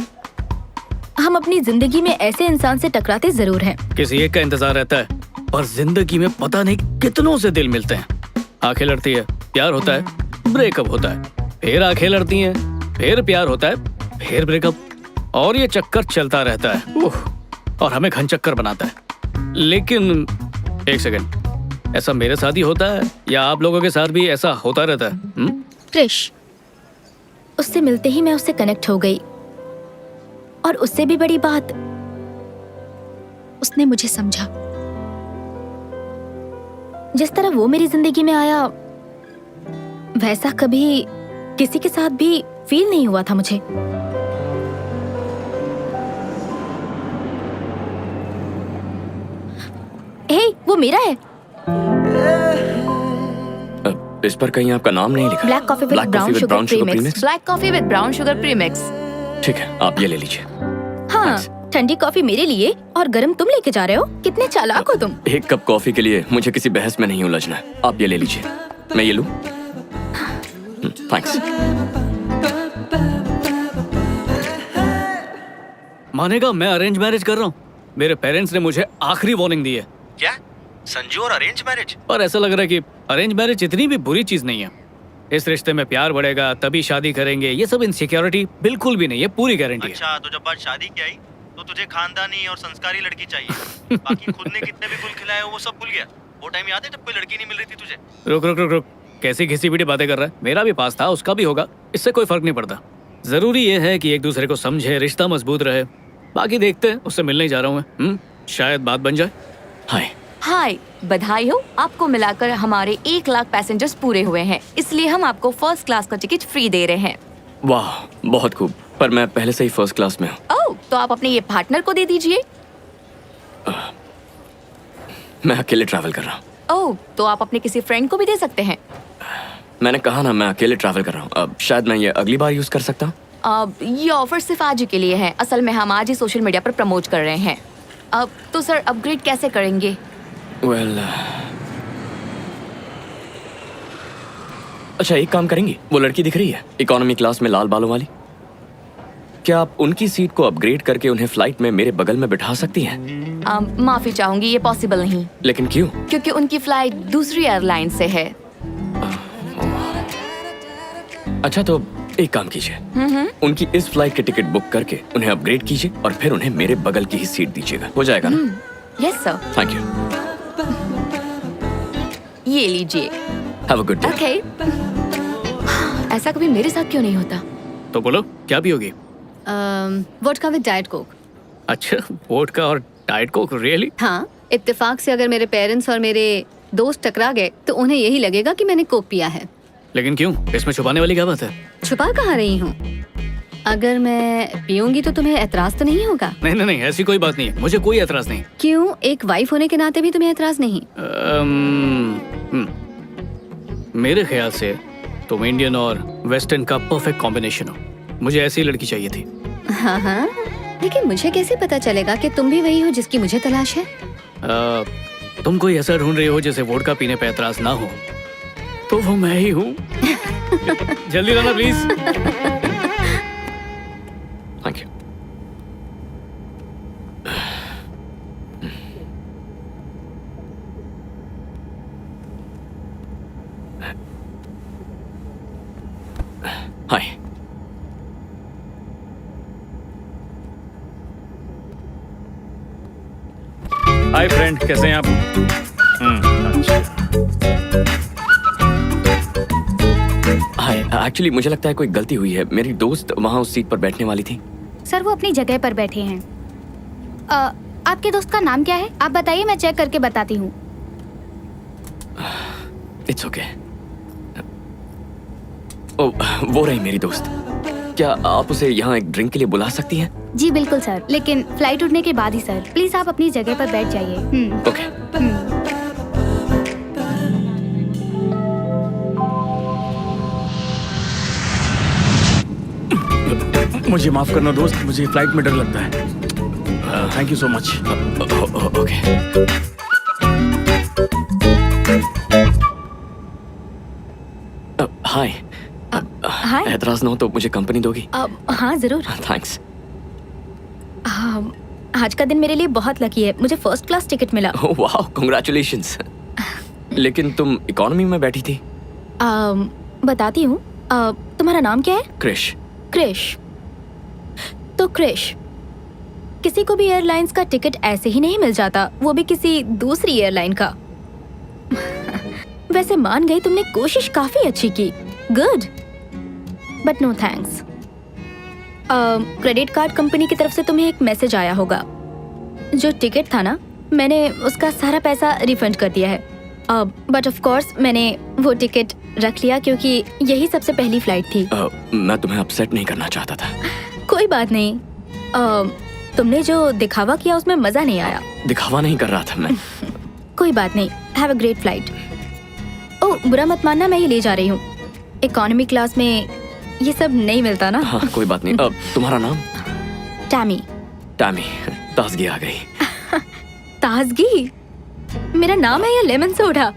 हम अपनी जिंदगी में ऐसे इंसान से टकराते जरूर हैं। किसी एक का इंतजार रहता है, और जिंदगी में पता नहीं कितनों से दिल मिलते हैं। आंखें लड़ती है, प्यार होता है, ब्रेकअप होता है, फिर आंखें लड़ती हैं, फिर प्यार होता है, फिर ब्रेकअप, और ये चक्कर चलता रहता है। और हमें घन चक्कर बनाता है। लेकिन एक सेकंड, ऐसा मेरे साथ ही होता है या आप लोगों के साथ भी ऐसा होता रहता है? क्रिश, उससे मिलते ही मैं उससे कनेक्ट हो गई, और उससे भी बड़ी बात, उसने मुझे समझा। जिस तरह वो मेरी जिंदगी में आया, वैसा कभी किसी के साथ भी फील नहीं हुआ था मुझे। हे, वो मेरा है। इस पर कहीं आपका नाम नहीं लिखा। Black coffee with brown sugar premix. Black coffee with brown sugar premix. ठीक है, आप ये ले लीजिए। हाँ, ठंडी कॉफी मेरे लिए और गरम तुम लेके जा रहे हो। कितने चालाक हो तुम। एक कप कॉफी के लिए मुझे किसी बहस में नहीं उलझना है। आप ये ले लीजिए। मैं ये लूं? थैंक्स। मानेगा, मैं अरेंज मैरिज कर रहा हूँ। मेरे पेरेंट्स ने मुझे आखिरी वार्निंग दी है। क्या? संजू और अरेंज मैरिज? और ऐसा लग रहा है कि अरेंज मैरिज इतनी भी बुरी चीज नहीं है। इस रिश्ते में प्यार बढ़ेगा, तभी शादी करेंगे, ये सब इनसिक्योरिटी बिल्कुल भी नहीं है, पूरी गारंटी है। अच्छा, तो जब बात शादी की आई तो तुझे खानदानी और संस्कारी लड़की चाहिए। बाकी खुद ने कितने भी गुल खिलाए वो सब भूल गया। वो टाइम याद है जब कोई लड़की नहीं मिल रही थी तुझे? रुक रुक रुक रुक, कैसी घिसी पिटी बातें कर रहा है? मेरा भी पास था, उसका भी होगा, इससे कोई फर्क नहीं पड़ता। जरूरी ये है कि एक दूसरे को समझे, रिश्ता मजबूत रहे। बाकी देखते हैं, उससे मिलने जा रहा हूँ मैं। शायद बात बन जाए। हाय। हाय, बधाई हो, आपको मिलाकर हमारे 1 लाख पैसेंजर्स पूरे हुए हैं, इसलिए हम आपको फर्स्ट क्लास का टिकट फ्री दे रहे हैं। वाह, बहुत खूब। पर मैं पहले से ही फर्स्ट क्लास में हूँ। ओह, तो आप अपने ये पार्टनर को दे दीजिए। मैं अकेले ट्रैवल कर रहा हूँ। ओह, तो आप अपने किसी फ्रेंड को भी दे सकते हैं। मैंने कहा ना, मैं अकेले ट्रैवल कर रहा हूँ। अब शायद मैं ये अगली बार यूज कर सकता हूँ। अब ये ऑफर सिर्फ आज ही के लिए है। असल में हम आज ही सोशल मीडिया पर प्रमोट कर रहे हैं। अब तो सर अपग्रेड कैसे करेंगे? वेल, अच्छा एक काम करेंगी, वो लड़की दिख रही है इकोनॉमी क्लास में लाल बालों वाली, क्या आप उनकी सीट को अपग्रेड करके उन्हें फ्लाइट में मेरे बगल में बिठा सकती हैं? माफी चाहूंगी, ये पॉसिबल नहीं, लेकिन क्यों? क्योंकि उनकी फ्लाइट दूसरी एयरलाइन से है। अच्छा, तो एक काम कीजिए, उनकी इस फ्लाइट के टिकट बुक करके उन्हें अपग्रेड कीजिए और फिर उन्हें मेरे बगल की ही सीट दीजिएगा। हो जाएगा ना? Yes sir. Thank you. ये लीजिए। Have a good day. Okay. ऐसा कभी मेरे साथ क्यों नहीं होता? तो बोलो, क्या पियोगी? Vodka with diet Coke. अच्छा, वोडका और डाइट कोक, रियली? हाँ, इत्तेफाक से अगर मेरे पेरेंट्स और मेरे दोस्त टकरा गए तो उन्हें यही लगेगा कि मैंने कोक पिया है। लेकिन क्यों? इसमें छुपाने वाली क्या बात है? छुपा कहाँ रही हूँ? अगर मैं पीऊंगी तो तुम्हें एतराज तो नहीं होगा? नहीं नहीं नहीं, ऐसी कोई बात नहीं है, मुझे कोई एतराज नहीं। क्यों, एक वाइफ होने के नाते भी तुम्हें एतराज नहीं? मेरे ख्याल से तुम इंडियन और वेस्टर्न का परफेक्ट कॉम्बिनेशन हो। मुझे ऐसी लड़की चाहिए थी। हाँ हाँ, लेकिन मुझे कैसे पता चलेगा कि तुम भी वही हो जिसकी मुझे तलाश है? तुम कोई ऐसा ढूंढ रही हो जिसे वोडका पीने पे एतराज ना हो, तो वो मैं ही हूँ। जल्दी लाना please. Thank you. Hi. Hi friend, कैसे हैं आप? अच्छा। हाय, एक्चुअली मुझे लगता है कोई गलती हुई है। मेरी दोस्त वहाँ उस सीट पर बैठने वाली थी। सर वो अपनी जगह पर बैठे हैं। आपके दोस्त का नाम क्या है? आप बताइए, मैं चेक करके बताती हूँ। It's okay. ओ, वो रही मेरी दोस्त। क्या आप उसे यहाँ एक ड्रिंक के लिए बुला सकती हैं? जी बिल्कुल सर, लेकिन फ्लाइट उड़ने के बाद ही सर। प्लीज आप अपनी जगह पर बैठ जाइए। ओके। मुझे माफ करना दोस्त, मुझे फ्लाइट में डर लगता है। Thank you so much. Okay. Hi. Hi. एतराज ना हो तो मुझे कंपनी दोगी? हाँ जरूर। थैंक्स। आज का दिन मेरे लिए बहुत लकी है, मुझे फर्स्ट क्लास टिकट मिला। वाह, कांग्रेचुलेशंस। लेकिन तुम इकोनॉमी में बैठी थी। बताती हूँ। तुम्हारा नाम क्या है? क्रिश। क्रिश। तो क्रिश, किसी को भी एयरलाइंस का टिकट ऐसे ही नहीं मिल जाता, वो भी किसी दूसरी एयरलाइन का। वैसे मान गई, तुमने कोशिश काफी अच्छी की। Good, but no thanks. Credit card company की तरफ से तुम्हें एक मैसेज आया होगा। जो टिकट था ना, मैंने उसका सारा पैसा रिफंड कर दिया है। बट ऑफ कोर्स मैंने वो टिकट रख लिया क्योंकि यही सबसे पहली फ्लाइट थी। मैं तुम्हें अपसेट नहीं करना चाहता था। कोई बात नहीं। तुमने जो दिखावा किया उसमें मजा नहीं आया। दिखावा नहीं कर रहा था मैं। कोई बात नहीं। Have a great flight. Oh, बुरा मत मानना, मैं ये ले जा रही हूँ। इकोनॉमी क्लास में ये सब नहीं मिलता ना। हाँ, कोई बात नहीं। तुम्हारा नाम? टैमी। टैमी, ताजगी आ गई। ताजगी मेरा नाम है या लेमन सोडा?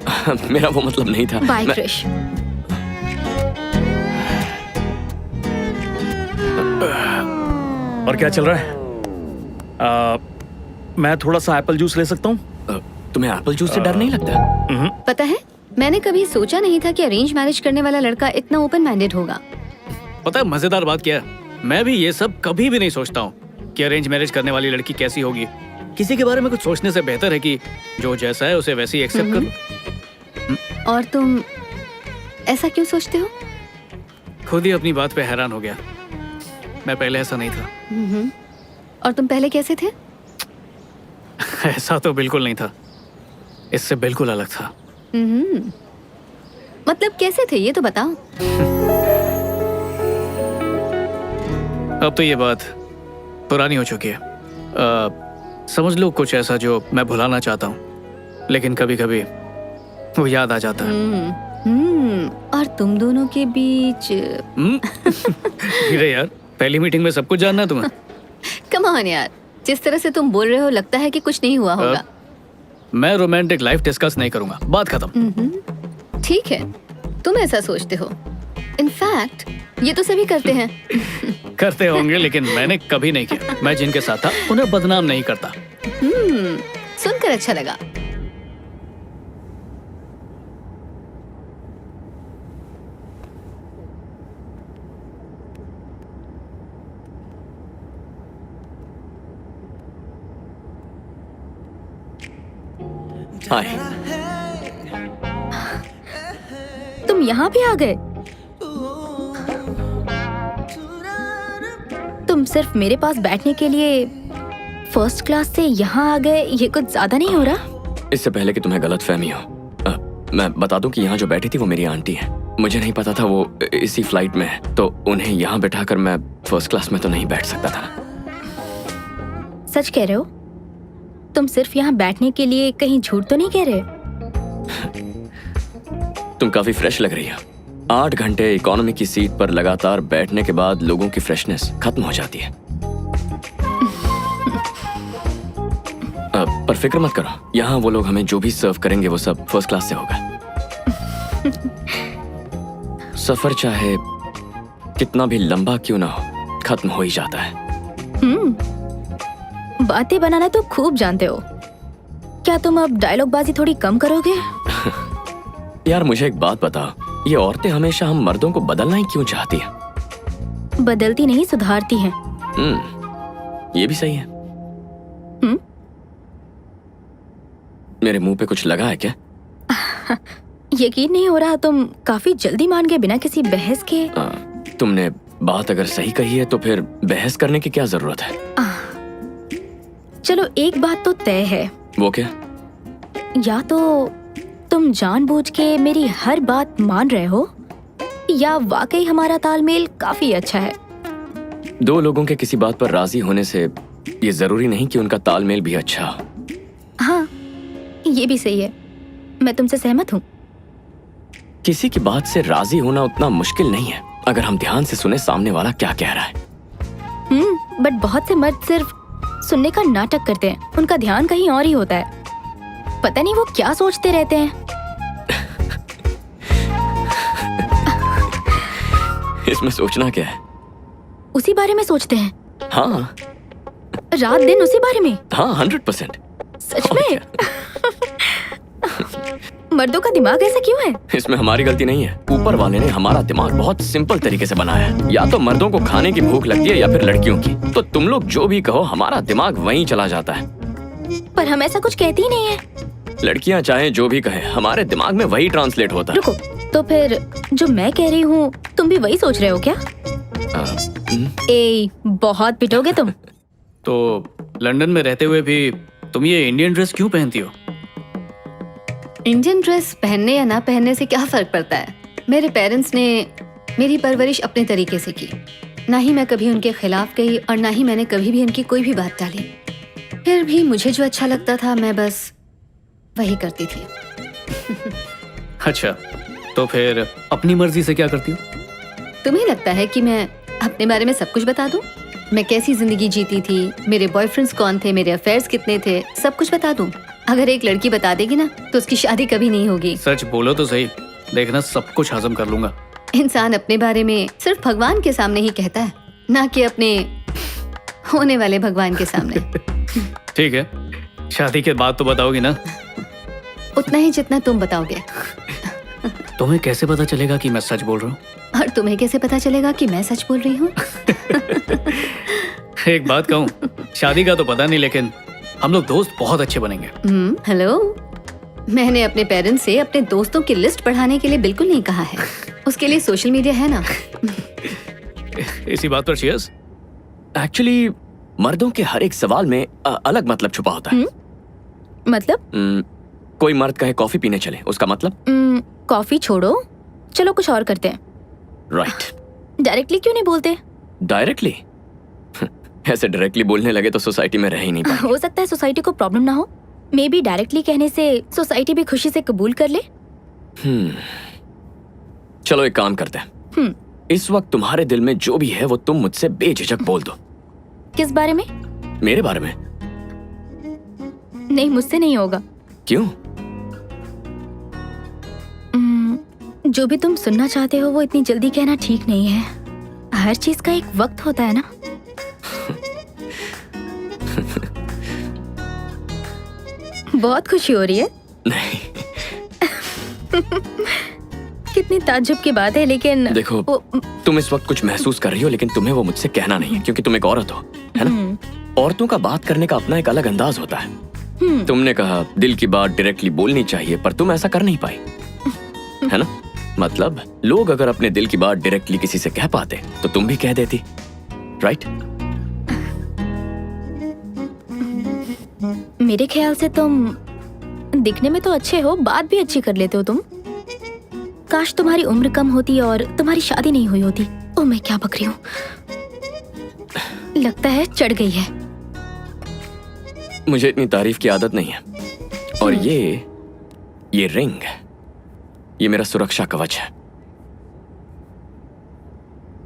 मेरा वो मतलब नहीं था। बाय क्रिश। और क्या चल रहा है? मैं थोड़ा सा एप्पल जूस ले सकता हूँ? तुम्हें एप्पल जूस से डर नहीं लगता? पता है, मैंने कभी सोचा नहीं था कि अरेंज मैरिज करने वाला लड़का इतना ओपन माइंडेड होगा। पता है मजेदार बात क्या है, मैं भी ये सब कभी भी नहीं सोचता हूँ कि अरेंज मैरिज करने वाली लड़की कैसी होगी। किसी के बारे में कुछ सोचने से बेहतर है कि जो जैसा है उसे वैसे ही एक्सेप्ट कर लो। और तुम ऐसा क्यों सोचते हो? खुद ही अपनी बात पे हैरान हो गया। मैं पहले ऐसा नहीं था। और तुम पहले कैसे थे? ऐसा तो बिल्कुल नहीं था, इससे बिल्कुल अलग था। मतलब कैसे थे ये तो बताओ। अब तो ये बात पुरानी हो चुकी है। समझ लो कुछ ऐसा जो मैं भुलाना चाहता हूँ, लेकिन कभी कभी वो याद आ जाता है। और तुम दोनों के बीच अरे यार, पहली मीटिंग में सब कुछ जानना है तुम्हें। कम ऑन यार, जिस तरह से तुम बोल रहे हो लगता है कि कुछ नहीं हुआ होगा। मैं रोमांटिक लाइफ डिस्कस नहीं करूंगा, बात खत्म। ठीक है, तुम ऐसा सोचते हो। इनफैक्ट ये तो सभी करते हैं। करते होंगे, लेकिन मैंने कभी नहीं किया। मैं जिनके साथ था उन्हें बदनाम नहीं करता। सुनकर अच्छा लगा। हाय। तुम यहाँ भी आ गए? तुम सिर्फ मेरे पास बैठने के लिए फर्स्ट क्लास से यहाँ आ गए, ये कुछ ज्यादा नहीं हो रहा? इससे पहले कि तुम्हें गलत फहमी हो, मैं बता दूं कि यहाँ जो बैठी थी वो मेरी आंटी है। मुझे नहीं पता था वो इसी फ्लाइट में है, तो उन्हें यहाँ बैठाकर मैं फर्स्ट क्लास में तो नहीं बैठ सकता था। सच कह रहे हो? तुम सिर्फ यहाँ बैठने के लिए कहीं झूठ तो नहीं कह रहे? तुम काफी फ्रेश लग रही हो। 8 घंटे इकोनॉमी की सीट पर लगातार बैठने के बाद लोगों की फ्रेशनेस खत्म हो जाती है। पर फिक्र मत करो, यहाँ वो लोग हमें जो भी सर्व करेंगे वो सब फर्स्ट क्लास से होगा। सफर चाहे कितना भी लंबा क्यों ना हो, खत्म हो ही जाता है। बातें बनाना तो खूब जानते हो। क्या तुम अब डायलॉग बाजी थोड़ी कम करोगे? यार मुझे एक बात बताओ, ये औरतें हमेशा हम मर्दों को बदलना ही क्यों चाहती हैं? बदलती नहीं, सुधारती हैं। ये भी सही है। मेरे मुंह पे कुछ लगा है क्या? यकीन नहीं हो रहा, तुम काफी जल्दी मान गए बिना किसी बहस के। तुमने बात अगर सही कही है तो फिर बहस करने की क्या जरूरत है? चलो एक बात तो तय है। वो क्या? या तो तुम जानबूझ के मेरी हर बात मान रहे हो, या वाकई हमारा तालमेल काफी अच्छा है। दो लोगों के किसी बात पर राजी होने से ये जरूरी नहीं कि उनका तालमेल भी अच्छा हो। हाँ, ये भी सही है। मैं तुमसे सहमत हूँ। किसी की बात से राजी होना उतना मुश्किल नहीं है अगर हम ध्यान से सुने सामने वाला क्या कह रहा है। बट बहुत से मर्द सिर्फ सुनने का नाटक करते हैं, उनका ध्यान कहीं और ही होता है। पता नहीं वो क्या सोचते रहते हैं। इसमें सोचना क्या है? उसी बारे में सोचते हैं। हाँ, रात दिन उसी बारे में। हाँ, 100%। सच में? मर्दों का दिमाग ऐसा क्यों है? इसमें हमारी गलती नहीं है। ऊपर वाले ने हमारा दिमाग बहुत सिंपल तरीके से बनाया है। या तो मर्दों को खाने की भूख लगती है या फिर लड़कियों की। तो तुम लोग जो भी कहो, हमारा दिमाग वहीं चला जाता है। पर हम ऐसा कुछ कहते ही नहीं है। लड़कियां चाहे जो भी कहे, हमारे दिमाग में वही ट्रांसलेट होता है। रुको, तो फिर जो मैं कह रही हूँ तुम भी वही सोच रहे हो क्या? बहुत पिटोगे तुम। तो लंदन में रहते हुए भी तुम ये इंडियन ड्रेस क्यों पहनती हो? इंडियन ड्रेस पहनने या ना पहनने से क्या फर्क पड़ता है? मेरे पेरेंट्स ने मेरी परवरिश अपने तरीके से की। ना ही मैं कभी उनके खिलाफ गई और ना ही मैंने कभी भी उनकी कोई भी बात टाली। फिर भी मुझे जो अच्छा लगता था मैं बस वही करती थी। अच्छा, तो फिर अपनी मर्जी से क्या करती हो? तुम्हें लगता है कि मैं अपने बारे में सब कुछ बता दूं? मैं कैसी जिंदगी जीती थी, मेरे बॉयफ्रेंड्स कौन थे, मेरे अफेयर्स कितने थे, सब कुछ बता दूं? अगर एक लड़की बता देगी ना तो उसकी शादी कभी नहीं होगी। सच बोलो तो सही, देखना सब कुछ हजम कर लूंगा। इंसान अपने बारे में सिर्फ भगवान के सामने ही कहता है, ना कि अपने होने वाले भगवान के सामने। ठीक है, शादी के बाद तो बताओगी ना? उतना ही जितना तुम बताओगे। तुम्हें कैसे पता चलेगा कि मैं सच बोल रहा हूँ? और तुम्हें कैसे पता चलेगा कि मैं सच बोल रही हूँ? एक बात कहूँ, शादी का तो पता नहीं, लेकिन हम लोग दोस्त बहुत अच्छे बनेंगे। हेलो, मैंने अपने पेरेंट्स से अपने दोस्तों की लिस्ट बढ़ाने के लिए बिल्कुल नहीं कहा है। उसके लिए सोशल मीडिया है ना। इसी बात पर चीयर्स। एक्चुअली मर्दों के हर एक सवाल में अलग मतलब छुपा होता है। मतलब? कोई मर्द कहे कॉफी पीने चले, उसका मतलब? कॉफी छोड़ो, चलो कुछ और करते हैं। राइट। डायरेक्टली क्यों नहीं बोलते? डायरेक्टली? ऐसे डायरेक्टली बोलने लगे तो सोसाइटी में रह ही नहीं पाएंगे। हो सकता है सोसाइटी को प्रॉब्लम ना हो। मे बी डायरेक्टली कहने से सोसाइटी भी खुशी से कबूल कर ले। चलो एक काम करते हैं। इस वक्त तुम्हारे दिल में जो भी है वो तुम मुझसे बेझिझक बोल दो। किस बारे में? मेरे बारे में। नहीं, मुझसे नहीं होगा। क्यों? जो भी तुम सुनना चाहते हो वो इतनी जल्दी कहना ठीक नहीं है। हर चीज का एक वक्त होता है ना। बहुत खुशी हो रही है। नहीं। कितनी ताज्जुब की बात है, लेकिन देखो, तुम इस वक्त कुछ महसूस कर रही हो, लेकिन तुम्हें वो मुझसे कहना नहीं है क्योंकि तुम एक औरत हो, है ना? औरतों का बात करने का अपना एक अलग अंदाज होता है। तुमने कहा दिल की बात डायरेक्टली बोलनी चाहिए, पर तुम ऐसा कर नहीं पाई, है ना? मतलब लोग अगर अपने दिल की बात डायरेक्टली किसी से कह पाते तो तुम भी कह देती, राइट? मेरे ख्याल से तुम दिखने में तो अच्छे हो, बात भी अच्छी कर लेते हो तुम। काश तुम्हारी उम्र कम होती और तुम्हारी शादी नहीं हुई होती। ओ मैं क्या बक रही हूँ, लगता है चढ़ गई है। मुझे इतनी तारीफ की आदत नहीं है। और ये रिंग, ये मेरा सुरक्षा कवच है।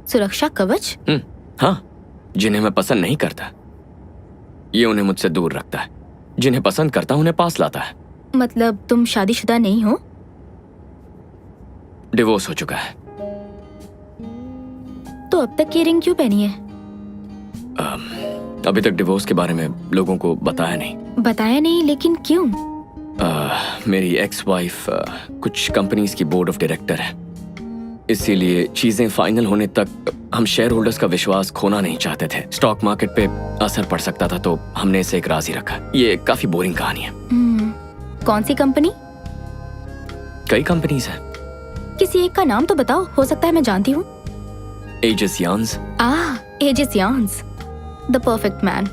सुरक्षा कवच? हाँ, जिन्हें मैं पसंद नहीं करता ये उन्हें मुझसे दूर रखता है, जिन्हें पसंद करता उन्हें पास लाता है। मतलब तुम शादीशुदा नहीं हो? डिवोर्स हो चुका है। तो अब तक ये रिंग क्यों पहनी है? अभी तक डिवोर्स के बारे में लोगों को बताया नहीं। बताया नहीं, लेकिन क्यों? मेरी एक्स वाइफ कुछ कंपनीज की बोर्ड ऑफ डायरेक्टर है, इसीलिए चीजें फाइनल होने तक हम शेयर होल्डर्स का विश्वास खोना नहीं चाहते थे। स्टॉक मार्केट पे असर पड़ सकता था, तो हमने इसे एक राज ही रखा। ये काफी बोरिंग कहानी है। कौन सी कंपनी? कई कंपनीज हैं। किसी एक का नाम तो बताओ, हो सकता है मैं जानती हूँ। Aegis Yarns. Aegis Yarns, the perfect man.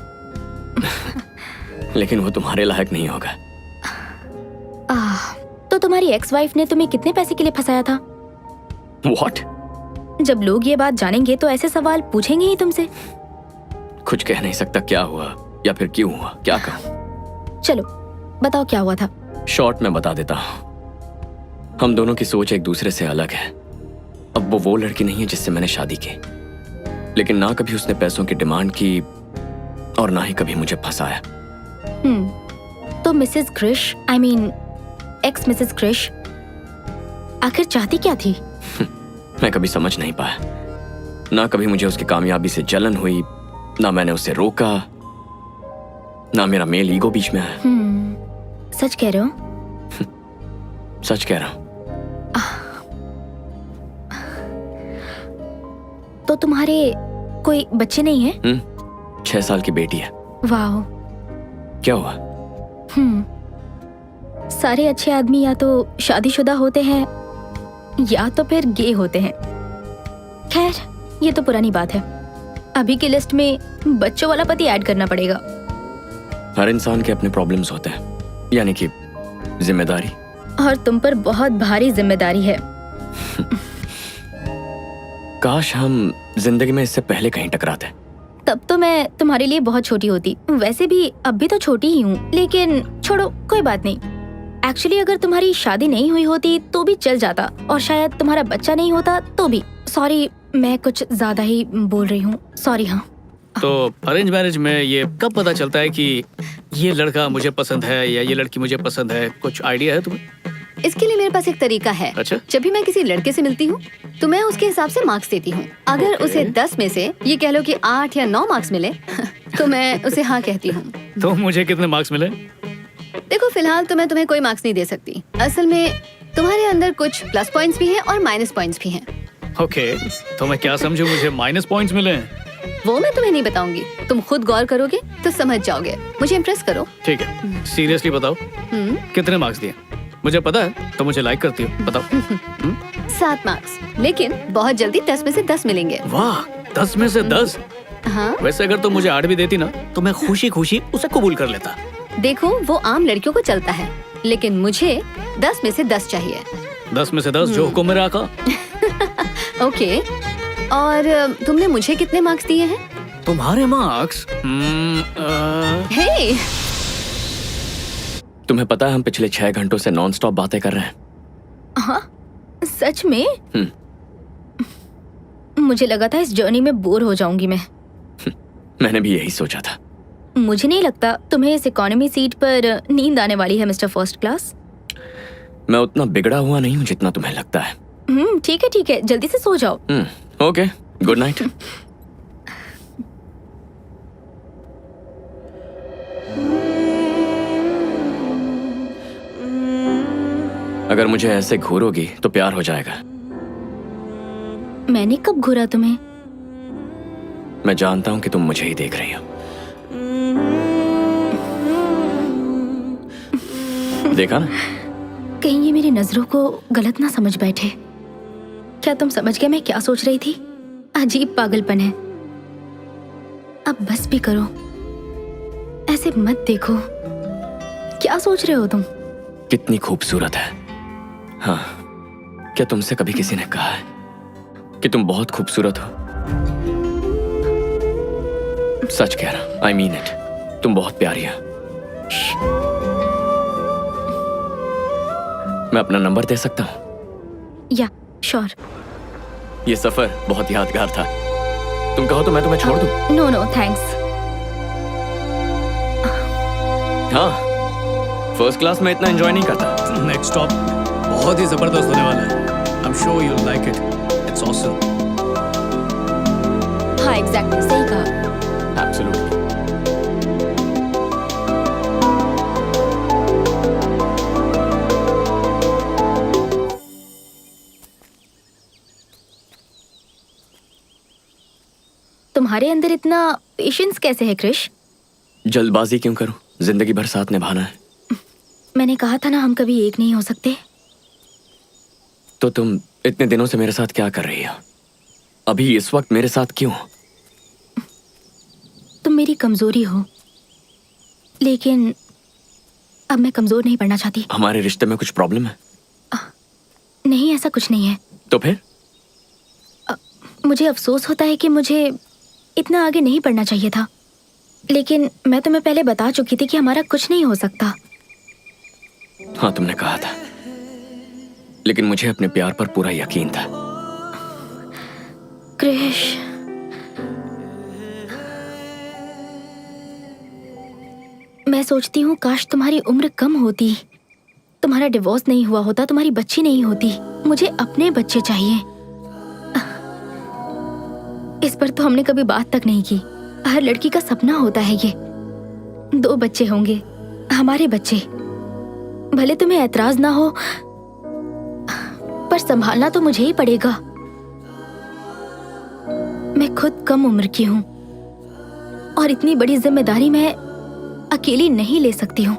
लेकिन वो तुम्हारे लायक नहीं होगा। तो तुम्हारी एक्स वाइफ ने तुम्हें कितने पैसे के लिए फंसाया था? What? जब लोग ये बात जानेंगे तो ऐसे सवाल पूछेंगे ही तुमसे। कुछ कह नहीं सकता क्या हुआ या फिर क्यों हुआ, क्या कहूँ। चलो बताओ क्या हुआ था। शॉर्ट में बता देता हूँ। हम दोनों की सोच एक दूसरे से अलग है। अब वो लड़की नहीं है जिससे मैंने शादी की, लेकिन ना कभी उसने पैसों की डिमांड की और ना ही कभी मुझे फंसाया। तो Mrs Krish, I mean ex Mrs Krish, आखिर चाहती क्या थी? मैं कभी समझ नहीं पाया। ना कभी मुझे उसकी कामयाबी से जलन हुई, ना मैंने उसे रोका, ना मेरा मेल ईगो बीच में आया। सच कह रहे हो? सच कह रहा हूँ। तो तुम्हारे कोई बच्चे नहीं है? 6 साल की बेटी है। वाह। क्या हुआ? सारे अच्छे आदमी या तो शादीशुदा होते हैं या तो फिर गे होते हैं। खैर ये तो पुरानी बात है। अभी की लिस्ट में बच्चों वाला पति ऐड करना पड़ेगा। हर इंसान के अपने प्रॉब्लम्स होते हैं, यानी कि जिम्मेदारी। और तुम पर बहुत भारी जिम्मेदारी है। काश हम जिंदगी में इससे पहले कहीं टकराते। तब तो मैं तुम्हारे लिए बहुत छोटी होती। वैसे भी अब भी तो छोटी ही हूँ, लेकिन छोड़ो, कोई बात नहीं। एक्चुअली अगर तुम्हारी शादी नहीं हुई होती तो भी चल जाता, और शायद तुम्हारा बच्चा नहीं होता तो भी। सॉरी, मैं कुछ ज्यादा ही बोल रही हूँ, सॉरी। हाँ, तो अरेंज मैरिज में ये कब पता चलता है कि ये लड़का मुझे पसंद है या ये लड़की मुझे पसंद है? कुछ आइडिया है तुम्हें? इसके लिए मेरे पास एक तरीका है। अच्छा? जब भी मैं किसी लड़के से मिलती हूँ तो मैं उसके हिसाब से मार्क्स देती हूँ। अगर उसे 10 में से ये कह लो कि 8 या 9 मार्क्स मिले तो मैं उसे हाँ कहती हूँ। तो मुझे कितने मार्क्स मिले? देखो फिलहाल तो मैं तुम्हें कोई मार्क्स नहीं दे सकती। असल में तुम्हारे अंदर कुछ प्लस पॉइंट्स भी हैं और माइनस पॉइंट्स भी हैं। ओके, तो मैं क्या समझूं मुझे माइनस पॉइंट्स मिले हैं? वो मैं तुम्हें नहीं बताऊंगी, तुम खुद गौर करोगे तो समझ जाओगे। मुझे इम्प्रेस करो। ठीक है, सीरियसली बताओ कितने मार्क्स दिए? मुझे पता है तो मुझे लाइक करती हो, बताओ। 7 मार्क्स, लेकिन बहुत जल्दी 10 में से 10 मिलेंगे। वाह, 10 में से 10? हाँ। वैसे अगर तुम मुझे 8 भी देती ना तो मैं खुशी खुशी उसे कबूल कर लेता। देखो वो आम लड़कियों को चलता है, लेकिन मुझे 10 में से 10 चाहिए। 10 में से 10 जो हुक्म मेरा आका। ओके, और तुमने मुझे कितने मार्क्स दिए हैं? तुम्हारे मार्क्स? हे, तुम्हें पता है हम पिछले 6 घंटों से नॉन स्टॉप बातें कर रहे हैं। हाँ, सच में? मुझे लगा था इस जर्नी में बोर हो जाऊंगी मैं। मैंने भी यही सोचा था। मुझे नहीं लगता तुम्हें इस इकोनॉमी सीट पर नींद आने वाली है मिस्टर फर्स्ट क्लास। मैं उतना बिगड़ा हुआ नहीं हूँ जितना तुम्हें लगता है। ठीक है, जल्दी से सो जाओ। Okay, good night. अगर मुझे ऐसे घूरोगी तो प्यार हो जाएगा। मैंने कब घूरा तुम्हें? मैं जानता हूँ कि तुम मुझे ही देख रही हो। देखा ना? कहीं ये मेरी नजरों को गलत ना समझ बैठे। क्या तुम समझ गए मैं क्या सोच रही थी? अजीब पागलपन है। अब बस भी करो, ऐसे मत देखो। क्या सोच रहे हो तुम? कितनी खूबसूरत है। हाँ, क्या तुमसे कभी किसी ने कहा है कि तुम बहुत खूबसूरत हो? सच कह रहा, आई मीन इट। तुम बहुत प्यारी हो। मैं अपना नंबर दे सकता हूँ? या श्योर। ये सफर बहुत यादगार था। तुम कहो तो मैं तुम्हें छोड़ दूं? No no thanks. हाँ, फर्स्ट क्लास में इतना एंजॉय नहीं करता। नेक्स्ट स्टॉप बहुत ही जबरदस्त होने वाला है। I am sure you like it. It's awesome. हाँ एग्जैक्टली, सही कहा। एब्सोल्युटली। तुम्हारे अंदर इतना पेशेंस कैसे है क्रिश? जल्दबाजी क्यों करूं? जिंदगी भर साथ निभाना है। मैंने कहा था ना हम कभी एक नहीं हो सकते। तो तुम इतने दिनों से मेरे साथ क्या कर रही हो? अभी इस वक्त मेरे साथ क्यों? तुम मेरी कमजोरी हो, लेकिन अब मैं कमजोर नहीं पड़ना चाहती। हमारे रिश्ते में कुछ प्रॉब्लम है? नहीं, ऐसा कुछ नहीं है। तो फिर? मुझे अफसोस होता है कि मुझे इतना आगे नहीं बढ़ना चाहिए था, लेकिन मैं तुम्हें पहले बता चुकी थी कि हमारा कुछ नहीं हो सकता। हाँ, तुमने कहा था, लेकिन मुझे अपने प्यार पर पूरा यकीन था। क्रिश, मैं सोचती हूँ काश तुम्हारी उम्र कम होती, तुम्हारा डिवोर्स नहीं हुआ होता, तुम्हारी बच्ची नहीं होती। मुझे अपने बच्चे चाहिए। इस पर तो हमने कभी बात तक नहीं की। हर लड़की का सपना होता है ये, 2 बच्चे होंगे, हमारे बच्चे। भले तुम्हें ऐतराज ना हो, पर संभालना तो मुझे ही पड़ेगा। मैं खुद कम उम्र की हूँ और इतनी बड़ी जिम्मेदारी मैं अकेली नहीं ले सकती हूँ।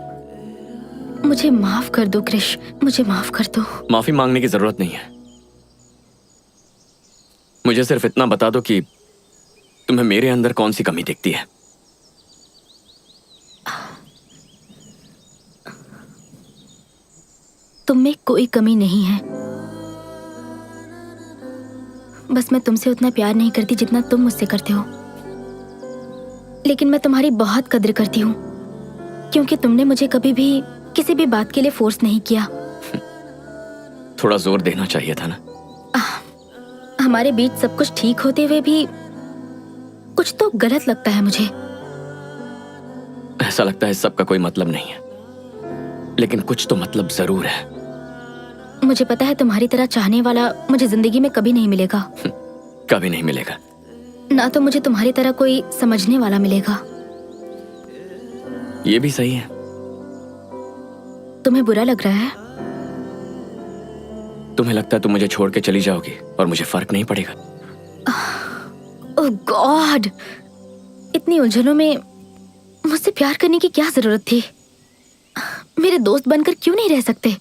मुझे माफ कर दो क्रिश, मुझे माफ कर दो। माफी मांगने की जरूरत नहीं है। मुझे सिर्फ इतना बता दो कि तुम्हें मेरे अंदर कौन सी कमी दिखती है। तुम में कोई कमी नहीं है, बस मैं तुमसे उतना प्यार नहीं करती जितना तुम मुझसे करते हो। लेकिन मैं तुम्हारी बहुत कद्र करती हूँ, क्योंकि तुमने मुझे कभी भी किसी भी बात के लिए फोर्स नहीं किया। थोड़ा जोर देना चाहिए था ना। हमारे बीच सब कुछ ठीक होते हुए भी कुछ तो गलत लगता है मुझे। ऐसा लगता है इस सब का कोई मतलब नहीं है, लेकिन कुछ तो मतलब जरूर है। मुझे पता है तुम्हारी तरह चाहने वाला मुझे जिंदगी में कभी नहीं मिलेगा। कभी नहीं मिलेगा। ना तो मुझे तुम्हारी तरह कोई समझने वाला मिलेगा। ये भी सही है। तुम्हें बुरा लग रहा है? तुम्हें लगता है तुम मुझे छोड़ के चली जाओगी और मुझे फर्क नहीं पड़ेगा? ओह गॉड, इतनी उलझनों में मुझसे प्यार करने की क्या जरूरत थी? मेरे दोस्त बनकर क्यों नहीं रह सकते?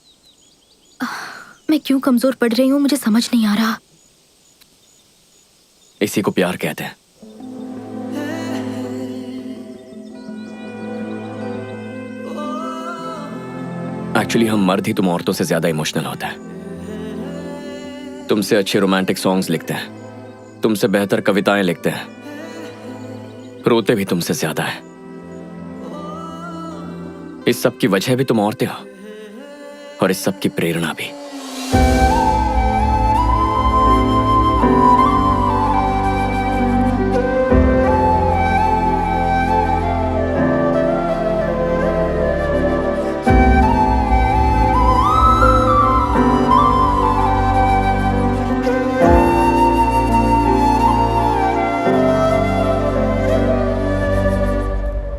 मैं क्यों कमजोर पड़ रही हूँ मुझे समझ नहीं आ रहा। इसी को प्यार कहते हैं। एक्चुअली हम मर्द ही तुम औरतों से ज्यादा इमोशनल होता है। तुमसे अच्छे रोमांटिक सॉन्ग्स लिखते हैं, तुमसे बेहतर कविताएं लिखते हैं, रोते भी तुमसे ज्यादा है। इस सब की वजह भी तुम औरतें हो और इस सब की प्रेरणा भी।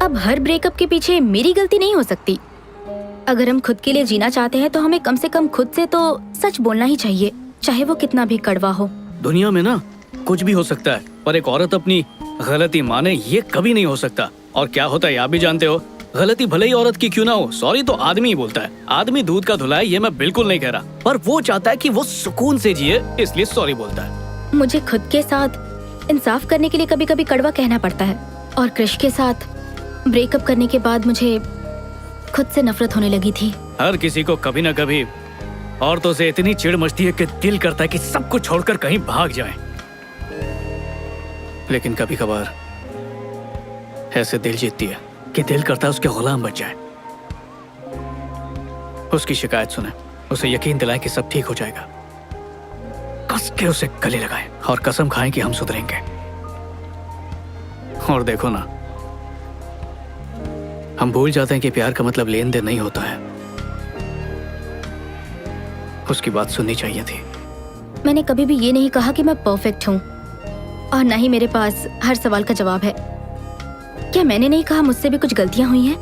अब हर ब्रेकअप के पीछे मेरी गलती नहीं हो सकती। अगर हम खुद के लिए जीना चाहते हैं तो हमें कम से कम खुद से तो सच बोलना ही चाहिए, चाहे वो कितना भी कड़वा हो। दुनिया में ना कुछ भी हो सकता है, पर एक औरत अपनी गलती माने ये कभी नहीं हो सकता। और क्या होता है आप भी जानते हो, गलती भले ही औरत की क्यों ना हो, सॉरी तो आदमी ही बोलता है। आदमी दूध का धुला है, ये मैं बिल्कुल नहीं कह रहा, पर वो चाहता है कि वो सुकून से जिए, इसलिए सॉरी बोलता है। मुझे खुद के साथ इंसाफ करने के लिए कभी कभी कड़वा कहना पड़ता है, और क्रिश के साथ ब्रेकअप करने के बाद मुझे खुद से नफरत होने लगी थी। हर किसी को कभी ना कभी औरतों से इतनी चिढ़ मचती है कि दिल करता है कि सब कुछ छोड़कर कहीं भाग जाएं। लेकिन कभी कभार ऐसे दिल जीतती है कि दिल करता है उसके गुलाम बन जाए। उसकी शिकायत सुने, उसे यकीन दिलाएं कि सब ठीक हो जाएगा, कस के उसे गले लगाएं और कसम खाएं कि हम सुधरेंगे। और देखो ना, हम भूल जाते हैं कि प्यार का मतलब लेन देन नहीं होता है। उसकी बात सुननी चाहिए थी। मैंने कभी भी ये नहीं कहा कि मैं परफेक्ट हूँ, और ना ही मेरे पास हर सवाल का जवाब है। क्या मैंने नहीं कहा मुझसे भी कुछ गलतियां हुई हैं?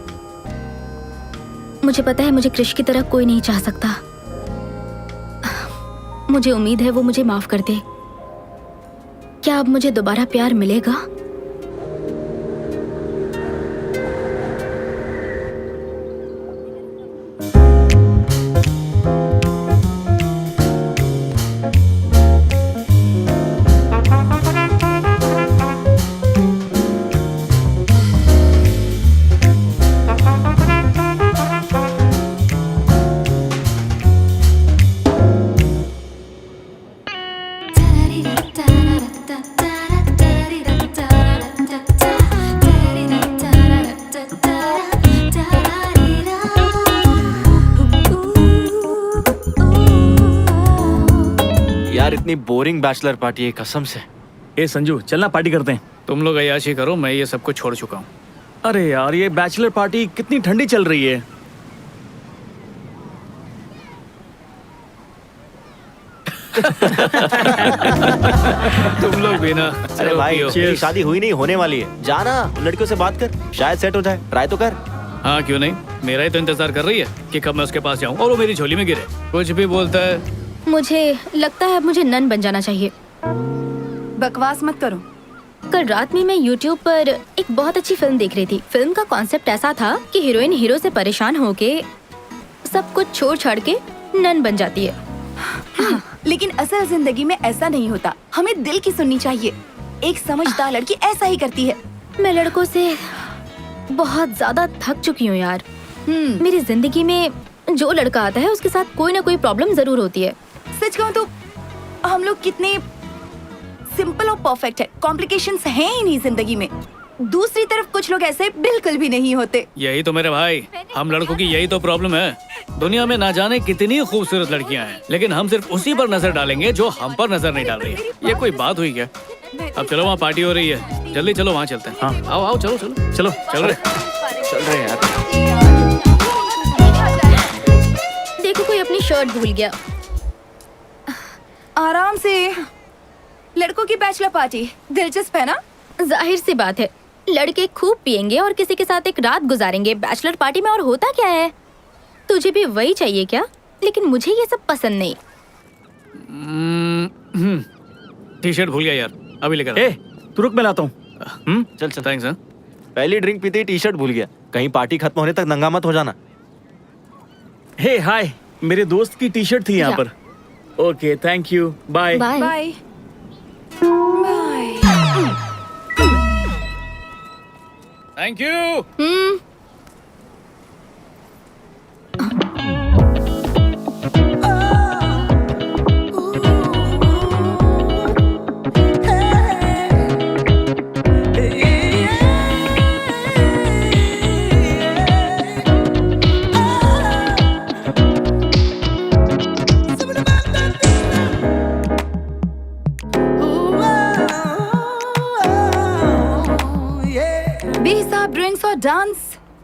मुझे पता है मुझे क्रिश की तरह कोई नहीं चाह सकता। मुझे उम्मीद है वो मुझे माफ कर दे। क्या अब मुझे दोबारा प्यार मिलेगा? यार इतनी बोरिंग बैचलर पार्टी है कसम से। ए संजू, चलना पार्टी करते हैं। तुम लोग अय्याशी करो, मैं ये सब कुछ छोड़ चुका हूँ। अरे यार, ये बैचलर पार्टी कितनी ठंडी चल रही है। तुम लोग भी ना। अरे भाई, पियो। तेरी शादी हुई नहीं, होने वाली है। जाना लड़कियों से बात कर, शायद सेट हो जाए। ट्राई तो कर। हाँ क्यों नहीं, मेरा ही तो इंतजार कर रही है कि कब मैं उसके पास जाऊँ और वो मेरी झोली में गिरे। कुछ भी बोलता है। मुझे लगता है मुझे नन बन जाना चाहिए। बकवास मत करो। कल रात में मैं YouTube पर एक बहुत अच्छी फिल्म देख रही थी। फिल्म का कॉन्सेप्ट ऐसा था कि हीरोइन हीरो से परेशान होके सब कुछ छोड़ छाड़ के नन बन जाती है। लेकिन असल जिंदगी में ऐसा नहीं होता। हमें दिल की सुननी चाहिए। एक समझदार लड़की ऐसा ही करती है। मैं लड़कों से बहुत ज्यादा थक चुकी हूँ यार। मेरी जिंदगी में जो लड़का आता है उसके साथ कोई ना कोई प्रॉब्लम जरूर होती है। सच कहूँ तो हम लोग कितने सिंपल और परफेक्ट है, कॉम्प्लिकेशंस हैं ही नहीं जिंदगी में। दूसरी तरफ कुछ लोग ऐसे बिल्कुल भी नहीं होते। यही तो मेरे भाई, हम लड़कों की यही तो प्रॉब्लम है। दुनिया में ना जाने कितनी खूबसूरत लड़कियां हैं, लेकिन हम सिर्फ उसी पर नजर डालेंगे जो हम पर नजर नहीं डाल रही है। ये कोई बात हुई क्या? अब चलो, वहाँ पार्टी हो रही है, जल्दी चलो वहाँ चलते हैं। हाँ आओ आओ, चलो चलो चलो, चल रहे यार। देखो कोई अपनी शर्ट भूल गया। आराम से। लड़कों की बैचलर पार्टी दिलचस्प है ना? जाहिर सी बात है, लड़के खूब पिएंगे और किसी के साथ एक रात गुजारेंगे बैचलर पार्टी में। और होता क्या है, तुझे भी वही चाहिए क्या? लेकिन मुझे ये सब पसंद नहीं। टी शर्ट भूल गया यार, अभी लेकर ए, तू रुक, मैं लाता हूँ। चल चल। थैंक्स। पहली ड्रिंक पीते ही टी शर्ट भूल गया। कहीं पार्टी खत्म होने तक नंगा मत हो जाना। हे हाय, मेरे दोस्त की टी शर्ट थी यहाँ जा। पर। Okay, thank you, bye. Bye. Bye. Thank you. बेहिसाब ड्रिंक्स और डांस।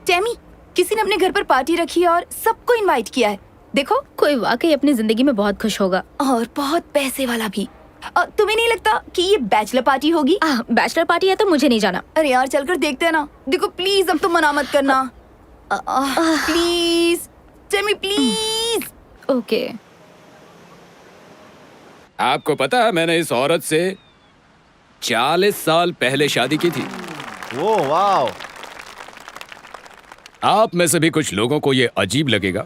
टेमी, किसी ने अपने घर पर पार्टी रखी है और सबको इनवाइट किया है। देखो, कोई वाकई अपनी जिंदगी में बहुत खुश होगा। और बहुत पैसे वाला भी। और तुम्हें नहीं लगता कि ये बैचलर पार्टी होगी? बैचलर पार्टी है तो मुझे नहीं जाना। अरे यार, चलकर देखते हैं ना। देखो प्लीज, अब तुम मना मत करना। Please Temi, please. ओके। आपको पता है मैंने इस औरत से 40 साल पहले शादी की थी। वो वाओ। आप में से भी कुछ लोगों को ये अजीब लगेगा,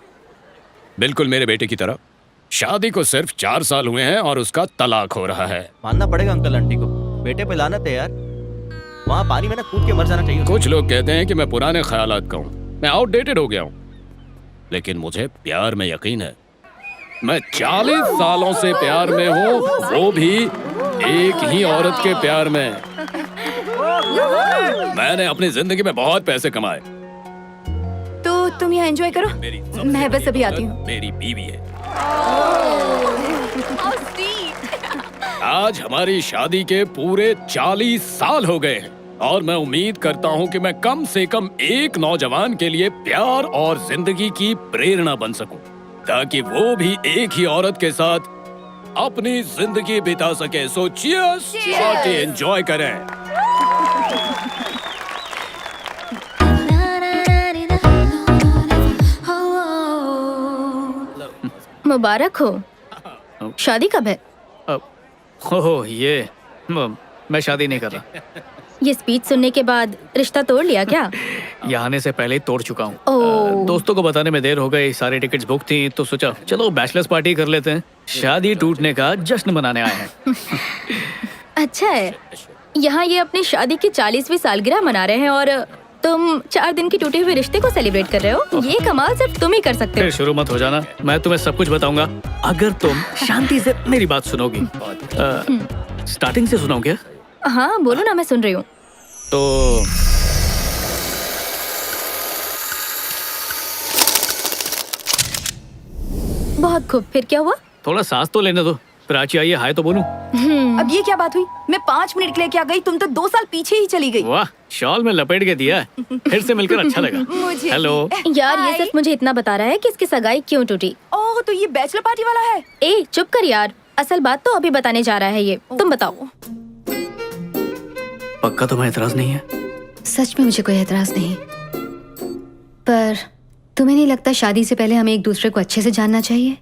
बिल्कुल मेरे बेटे की तरह। शादी को सिर्फ 4 साल हुए हैं और उसका तलाक हो रहा है। मानना पड़ेगा अंकल आंटी को, बेटे पे लानत है यार। वहाँ पानी में ना कूद के मर जाना चाहिए। कुछ लोग कहते हैं कि मैं पुराने ख्यालात का हूँ, मैं आउटडेटेड हो गया हूँ, लेकिन मुझे प्यार में यकीन है। मैं 40 सालों से प्यार में हूँ, वो भी एक ही औरत के प्यार में। मैंने अपनी जिंदगी में बहुत पैसे कमाए। तो तुम यहाँ एंजॉय करो, मेरी सबसे मैं बस बड़ी अभी आती औरत हूँ। मेरी बीवी है। आज हमारी शादी के पूरे 40 साल हो गए हैं और मैं उम्मीद करता हूँ कि मैं कम से कम एक नौजवान के लिए प्यार और जिंदगी की प्रेरणा बन सकूं, ताकि वो भी एक ही औरत के साथ अपनी जिंदगी बिता सके। सो चीयर्स, पार्टी एंजॉय करें। मुबारक हो। शादी कब है? ओह मैं शादी नहीं कर रहा। ये स्पीच सुनने के बाद रिश्ता तोड़ लिया क्या? यहाँ आने से पहले ही तोड़ चुका हूँ। ओह। दोस्तों को बताने में देर हो गई, सारी टिकट्स बुक थी, तो सोचा चलो बैचलर्स पार्टी कर लेते हैं। शादी टूटने का जश्न मनाने आए हैं। अच्छा है, यहाँ ये अपनी शादी की 40वीं सालगिरह मना रहे हैं और तुम 4 दिन की टूटे हुए रिश्ते को सेलिब्रेट कर रहे हो। ये कमाल सिर्फ तुम ही कर सकते फिर हो। शुरू मत हो जाना, मैं तुम्हें सब कुछ बताऊंगा अगर तुम शांति से मेरी बात सुनोगी। स्टार्टिंग से सुनाऊं क्या? हाँ बोलो ना, मैं सुन रही हूँ। तो बहुत खूब, फिर क्या हुआ? थोड़ा सांस तो लेने दो। प्राची आई है, हाय तो बोलूं। अब ये क्या बात हुई? मैं 5 मिनट के लिए क्या गई, तुम तो 2 साल पीछे ही चली गई। वाह, शॉल में लपेट के दिया। फिर से मिलकर अच्छा लगा। मुझे हेलो। यार ये हाय। सिर्फ मुझे इतना बता रहा है कि इसकी सगाई क्यों टूटी। ओह, तो ये बैचलर पार्टी वाला है। ए चुप कर यार, असल बात तो अभी बताने जा रहा है ये। तुम बताओ। पक्का तुम्हें एतराज नहीं है? सच में मुझे कोई एतराज नहीं, पर तुम्हें नहीं लगता शादी से पहले हमें एक दूसरे को अच्छे से जानना चाहिए?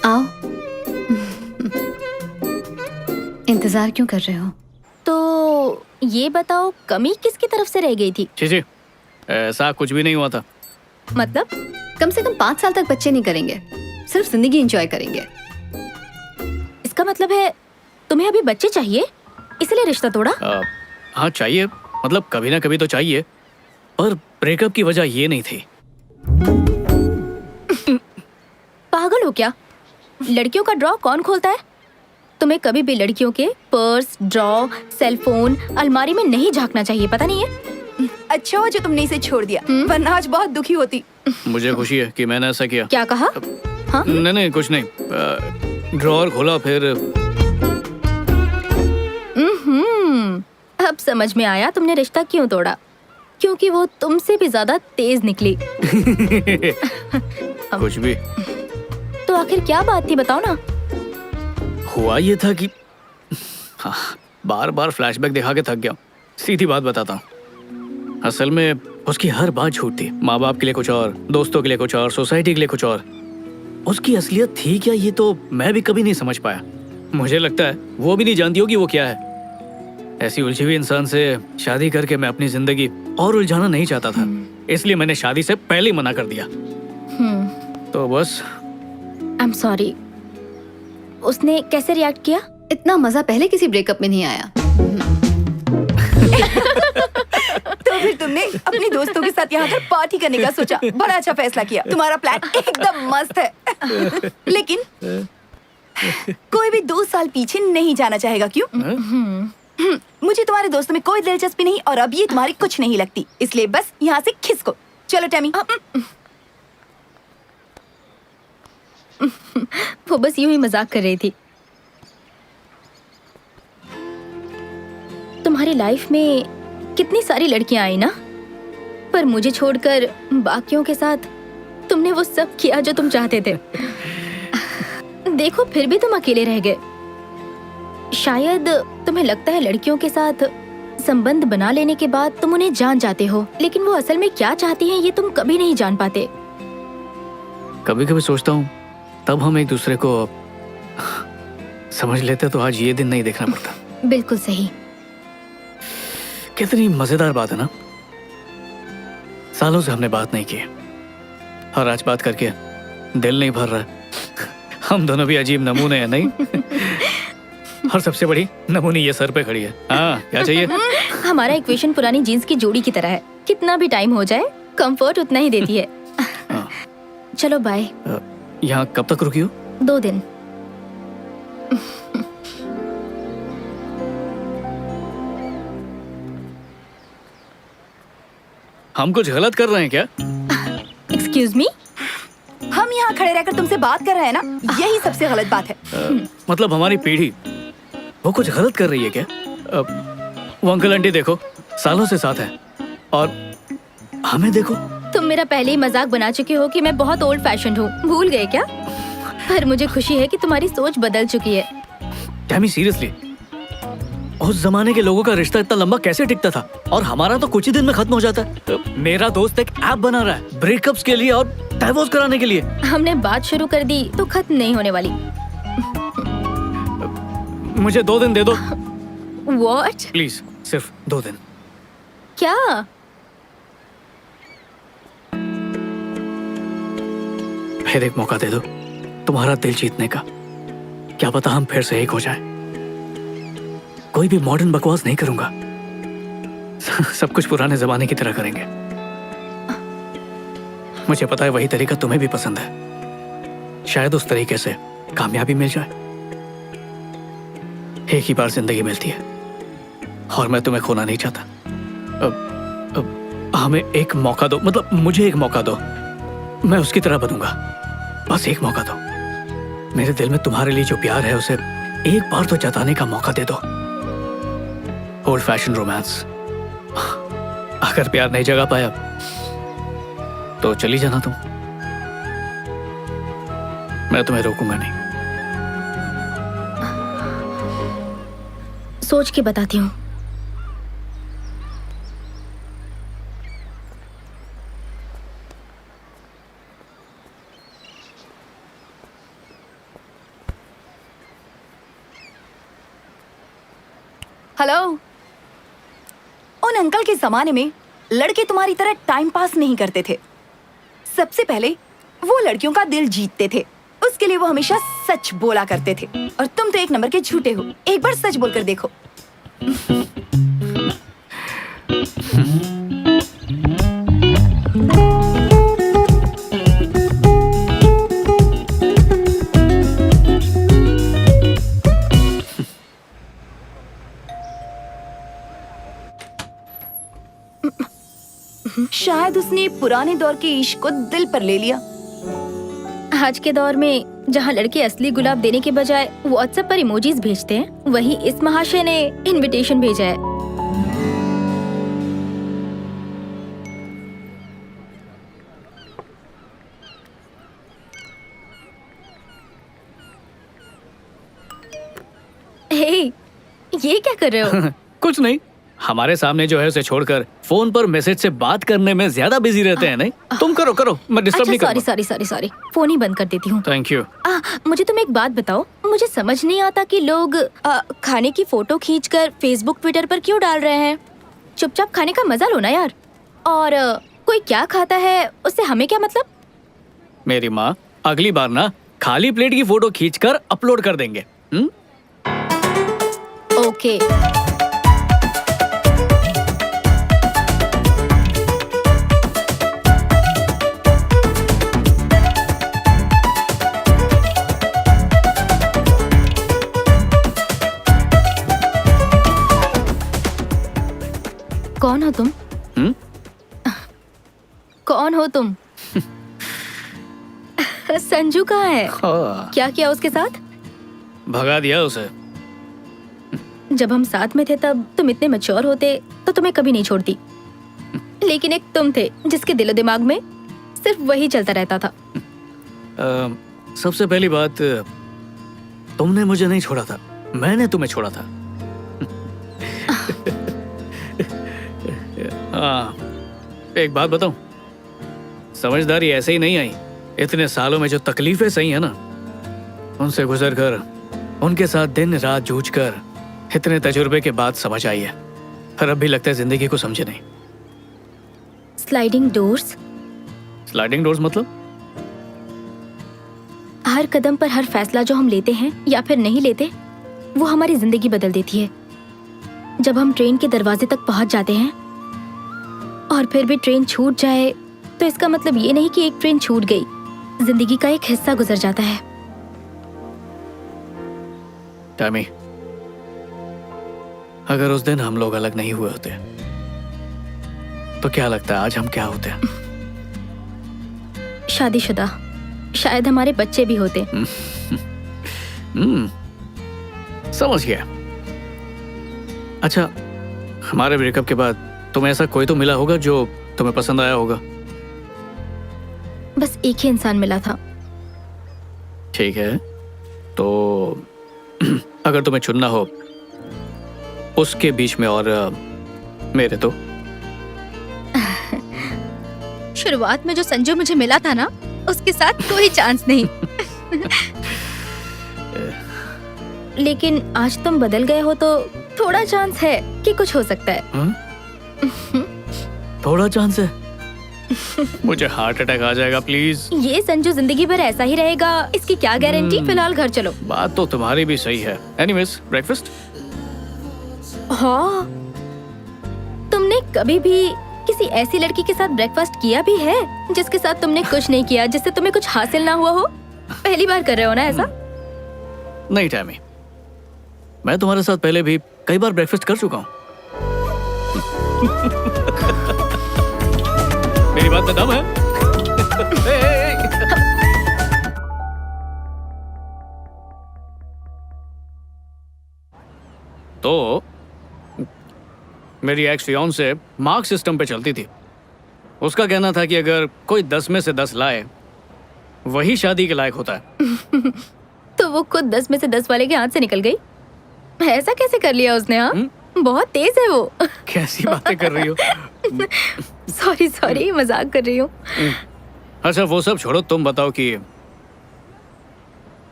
आओ। इंतजार क्यों कर रहे हो? तो ये बताओ, कमी किसकी तरफ से रह गई थी? जी ऐसा कुछ भी नहीं हुआ था। मतलब? कम से कम 5 साल तक बच्चे नहीं करेंगे, सिर्फ जिंदगी एंजॉय करेंगे। इसका मतलब है तुम्हें अभी बच्चे चाहिए, इसलिए रिश्ता तोड़ा? हाँ चाहिए, मतलब कभी ना कभी तो चाहिए, पर ब्रेकअप की वजह ये नहीं थी। पागल हो क्या? लड़कियों का ड्रॉ कौन खोलता है? तुम्हें कभी भी लड़कियों के पर्स, ड्रॉ, सेलफोन, अलमारी में नहीं झांकना चाहिए, पता नहीं है? अच्छा हुआ जो तुमने इसे छोड़ दिया, वरना आज बहुत दुखी होती। मुझे खुशी है कि मैंने ऐसा किया। क्या कहा? हाँ? नहीं कुछ नहीं। ड्रॉअर खोला, फिर अब समझ में आया तुमने रिश्ता क्यों तोड़ा, क्योंकि वो तुमसे भी ज्यादा तेज निकली। कुछ भी। तो आखिर क्या बात थी, बताओ ना। हुआ ये था कि हाँ, बार बार फ्लैशबैक दिखा के थक गया। सीधी बात बताता हूँ, असल में उसकी हर बात झूठ थी। माँ बाप के लिए कुछ और, दोस्तों के लिए कुछ और, सोसाइटी के लिए कुछ और। उसकी असलियत थी क्या, ये तो मैं भी कभी नहीं समझ पाया। मुझे लगता है वो भी नहीं जानती होगी वो क्या है। ऐसी उलझी हुई इंसान से शादी करके मैं अपनी जिंदगी और उलझाना नहीं चाहता था, इसलिए मैंने शादी से पहले ही मना कर दिया। तो बस। I am sorry. उसने कैसे रिएक्ट किया? इतना मजा पहले किसी ब्रेकअप में नहीं आया। तो फिर तुमने अपने दोस्तों के साथ यहाँ पर पार्टी करने का सोचा। बड़ा अच्छा फैसला किया, तुम्हारा प्लान एकदम मस्त है। लेकिन कोई भी 2 साल पीछे नहीं जाना चाहेगा, क्यों? मुझे तुम्हारे दोस्तों में कोई दिलचस्पी नहीं और अब ये तुम्हारी कुछ नहीं लगती, इसलिए बस यहाँ से खिसको। चलो टैमी। वो बस यूं ही मजाक कर रही थी। तुम्हारी लाइफ में कितनी सारी लड़कियां आई ना, पर मुझे छोड़कर बाकियों के साथ तुमने वो सब किया जो तुम चाहते थे। देखो फिर भी तुम अकेले रह गए। शायद तुम्हें लगता है लड़कियों के साथ संबंध बना लेने के बाद तुम उन्हें जान जाते हो, लेकिन वो असल में क्या चाहती हैं ये तुम कभी नहीं जान पाते। कभी कभी सोचता हूँ तब हम एक दूसरे को समझ लेते तो आज ये दिन नहीं देखना पड़ता। बिल्कुल सही। कितनी मजेदार बात है ना, सालों से हमने बात नहीं की और आज बात करके दिल नहीं भर रहा। हम दोनों भी अजीब नमूने हैं, नहीं? और सबसे बड़ी नमूनी ये सर पे खड़ी है। हाँ, क्या चाहिए? हमारा इक्वेशन पुरानी जीन्स की जोड़ी की तरह है, कितना भी टाइम हो जाए कंफर्ट उतना ही देती है। चलो बाय। यहाँ कब तक रुकी हो? 2 दिन। हम कुछ गलत कर रहे हैं क्या? Excuse me? हम यहाँ खड़े रहकर तुमसे बात कर रहे हैं ना, यही सबसे गलत बात है। मतलब हमारी पीढ़ी वो कुछ गलत कर रही है क्या? वो अंकल आंटी देखो, सालों से साथ हैं, और हमें देखो। तुम मेरा पहले ही मजाक बना चुके हो कि मैं बहुत ओल्ड फैशन हूँ, भूल गए क्या? पर मुझे खुशी है कि तुम्हारी सोच बदल चुकी है। टैमी सीरियसली, उस जमाने के लोगों का रिश्ता इतना लंबा कैसे टिकता था, और हमारा तो कुछ ही दिन में खत्म हो जाता है। मेरा दोस्त एक ऐप बना रहा है ब्रेकअप्स के लिए और डाइवोर्स कराने के लिए। हमने बात शुरू कर दी तो खत्म नहीं होने वाली। मुझे 2 दिन दे दो What? प्लीज, सिर्फ 2 दिन। क्या? फिर एक मौका दे दो तुम्हारा दिल जीतने का। क्या पता हम फिर से एक हो जाएं। कोई भी मॉडर्न बकवास नहीं करूंगा, सब कुछ पुराने जमाने की तरह करेंगे। मुझे पता है वही तरीका तुम्हें भी पसंद है, शायद उस तरीके से कामयाबी मिल जाए। एक ही बार जिंदगी मिलती है और मैं तुम्हें खोना नहीं चाहता। अब हमें एक मौका दो, मतलब मुझे एक मौका दो, मैं उसकी तरह बनूंगा। बस एक मौका दो। मेरे दिल में तुम्हारे लिए जो प्यार है उसे एक बार तो जताने का मौका दे दो। Old fashion romance. अगर प्यार नहीं जगा पाया तो चली जाना तुम, मैं तुम्हें रोकूंगा नहीं। सोच के बताती हूँ। हेलो। उन अंकल के जमाने में लड़के तुम्हारी तरह टाइम पास नहीं करते थे। सबसे पहले वो लड़कियों का दिल जीतते थे, उसके लिए वो हमेशा सच बोला करते थे। और तुम तो एक नंबर के झूठे हो। एक बार सच बोलकर देखो। शायद उसने पुराने दौर के इश्क को दिल पर ले लिया। आज के दौर में जहाँ लड़के असली गुलाब देने के बजाय व्हाट्सएप पर इमोजीज भेजते हैं, वही इस महाशय ने इनविटेशन भेजा है। हे, ये क्या कर रहे हो? कुछ नहीं, हमारे सामने जो है उसे छोड़कर फोन पर मैसेज से बात करने में ज्यादा बिजी रहते हैं। नहीं, तुम करो करो, मैं डिस्टर्ब नहीं अच्छा, करूंगा। सॉरी, फोन ही बंद कर देती हूँ। Thank you. मुझे तुम एक बात बताओ, मुझे समझ नहीं आता कि लोग खाने की फोटो खींचकर फेसबुक ट्विटर पर क्यों डाल रहे हैं। चुपचाप खाने का मजा लो ना यार। और कोई क्या खाता है उससे हमें क्या मतलब? मेरी माँ, अगली बार ना खाली प्लेट की फोटो खींचकर अपलोड कर देंगे। ओके। कौन हो तुम? कौन हो तुम? संजू कहाँ है? क्या किया उसके साथ? भगा दिया उसे। जब हम साथ में थे तब तुम इतने मैच्योर होते तो तुम्हें कभी नहीं छोड़ती, लेकिन एक तुम थे जिसके दिलो दिमाग में सिर्फ वही चलता रहता था। सबसे पहली बात, तुमने मुझे नहीं छोड़ा था, मैंने तुम्हें छोड़ा था। एक बात बताऊं, समझदारी ऐसे ही नहीं आई। इतने सालों में जो तकलीफें सही है ना, उनसे गुजर कर, उनके साथ दिन रात जूझ कर, इतने तजुर्बे के बाद समझ आई है। पर अब भी लगता है जिंदगी को समझे नहीं। Sliding doors? स्लाइडिंग डोर्स मतलब? हर कदम पर हर फैसला जो हम लेते हैं या फिर नहीं लेते, वो हमारी जिंदगी बदल देती है। जब हम ट्रेन के दरवाजे तक पहुंच जाते हैं और फिर भी ट्रेन छूट जाए, तो इसका मतलब ये नहीं कि एक ट्रेन छूट गई, जिंदगी का एक हिस्सा गुजर जाता है। टैमी, अगर उस दिन हम लोग अलग नहीं हुए होते तो क्या लगता है आज हम क्या होते? शादीशुदा, शायद हमारे बच्चे भी होते। समझ गया। अच्छा, हमारे ब्रेकअप के बाद तुम्हें ऐसा कोई तो मिला होगा जो तुम्हें पसंद आया होगा? बस एक ही इंसान मिला था। ठीक है, तो अगर तुम्हें चुनना हो उसके बीच में और मेरे, तो शुरुआत में जो संजू मुझे मिला था ना, उसके साथ कोई चांस नहीं। लेकिन आज तुम बदल गए हो तो थोड़ा चांस है कि कुछ हो सकता है। थोड़ा चांस है? मुझे हार्ट अटैक आ जाएगा प्लीज। ये संजू जिंदगी भर ऐसा ही रहेगा, इसकी क्या गारंटी। फिलहाल घर चलो। बात तो तुम्हारी भी सही है। Anyways, breakfast? हाँ, तुमने कभी भी किसी ऐसी लड़की के साथ ब्रेकफास्ट किया भी है जिसके साथ तुमने कुछ नहीं किया, जिससे तुम्हें कुछ हासिल ना हुआ हो? पहली बार कर रहे हो ना ऐसा? नहीं टैमी, मैं तुम्हारे साथ पहले भी कई बार ब्रेकफास्ट कर चुका हूँ। मेरी बात में दम है। तो मेरी एक्स फियांसे मार्क सिस्टम पे चलती थी। उसका कहना था कि अगर कोई 10 में से 10 लाए वही शादी के लायक होता है। तो वो खुद 10 में से 10 वाले के हाथ से निकल गई। ऐसा कैसे कर लिया उसने? हाँ, बहुत तेज है वो। कैसी बातें कर रही हो? सॉरी, मजाक कर रही हूँ। अच्छा, वो सब छोड़ो, तुम बताओ कि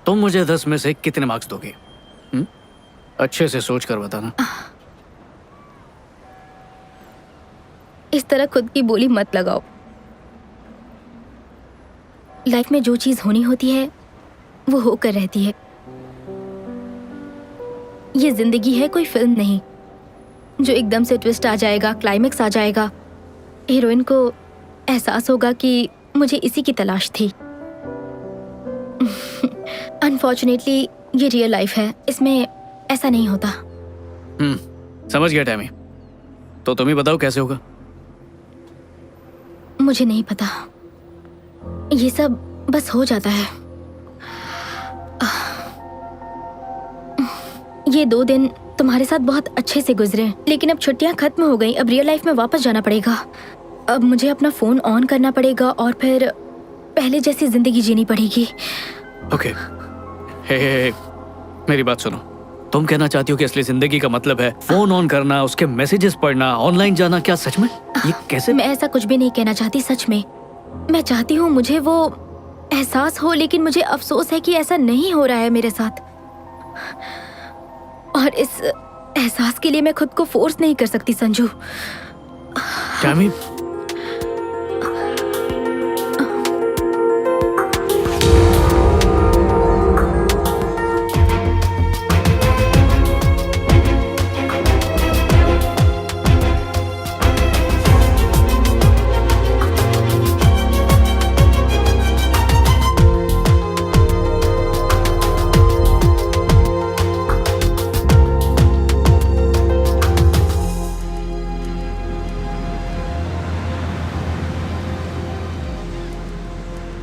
तुम मुझे 10 में से कितने मार्क्स दोगे? अच्छे से सोच कर बताना। इस तरह खुद की बोली मत लगाओ। लाइफ में जो चीज होनी होती है वो होकर रहती है। ये जिंदगी है, कोई फिल्म नहीं जो एकदम से ट्विस्ट आ जाएगा, क्लाइमेक्स आ जाएगा, हीरोइन को एहसास होगा कि मुझे इसी की तलाश थी। अनफॉर्चुनेटली ये रियल लाइफ है, इसमें ऐसा नहीं होता। समझ गया टैमी। तो तुम ही बताओ कैसे होगा? मुझे नहीं पता, ये सब बस हो जाता है। ये 2 दिन तुम्हारे साथ बहुत अच्छे से गुजरे, लेकिन अब छुट्टियां खत्म हो गई। अब रियल लाइफ में वापस जाना पड़ेगा। अब मुझे अपना फोन ऑन करना पड़ेगा और फिर पहले जैसी जिंदगी जीनी पड़ेगी। ओके, हे, मेरी बात सुनो। तुम कहना चाहती हो कि असली जिंदगी का मतलब है फोन ऑन करना, उसके मैसेजेस पढ़ना, ऑनलाइन जाना? क्या सच में? ये कैसे? मैं ऐसा कुछ भी नहीं कहना चाहती, सच में। मैं चाहती हूँ मुझे वो एहसास हो, लेकिन मुझे अफसोस है कि ऐसा नहीं हो रहा है मेरे साथ। और इस एहसास के लिए मैं खुद को फोर्स नहीं कर सकती संजू। टैमी,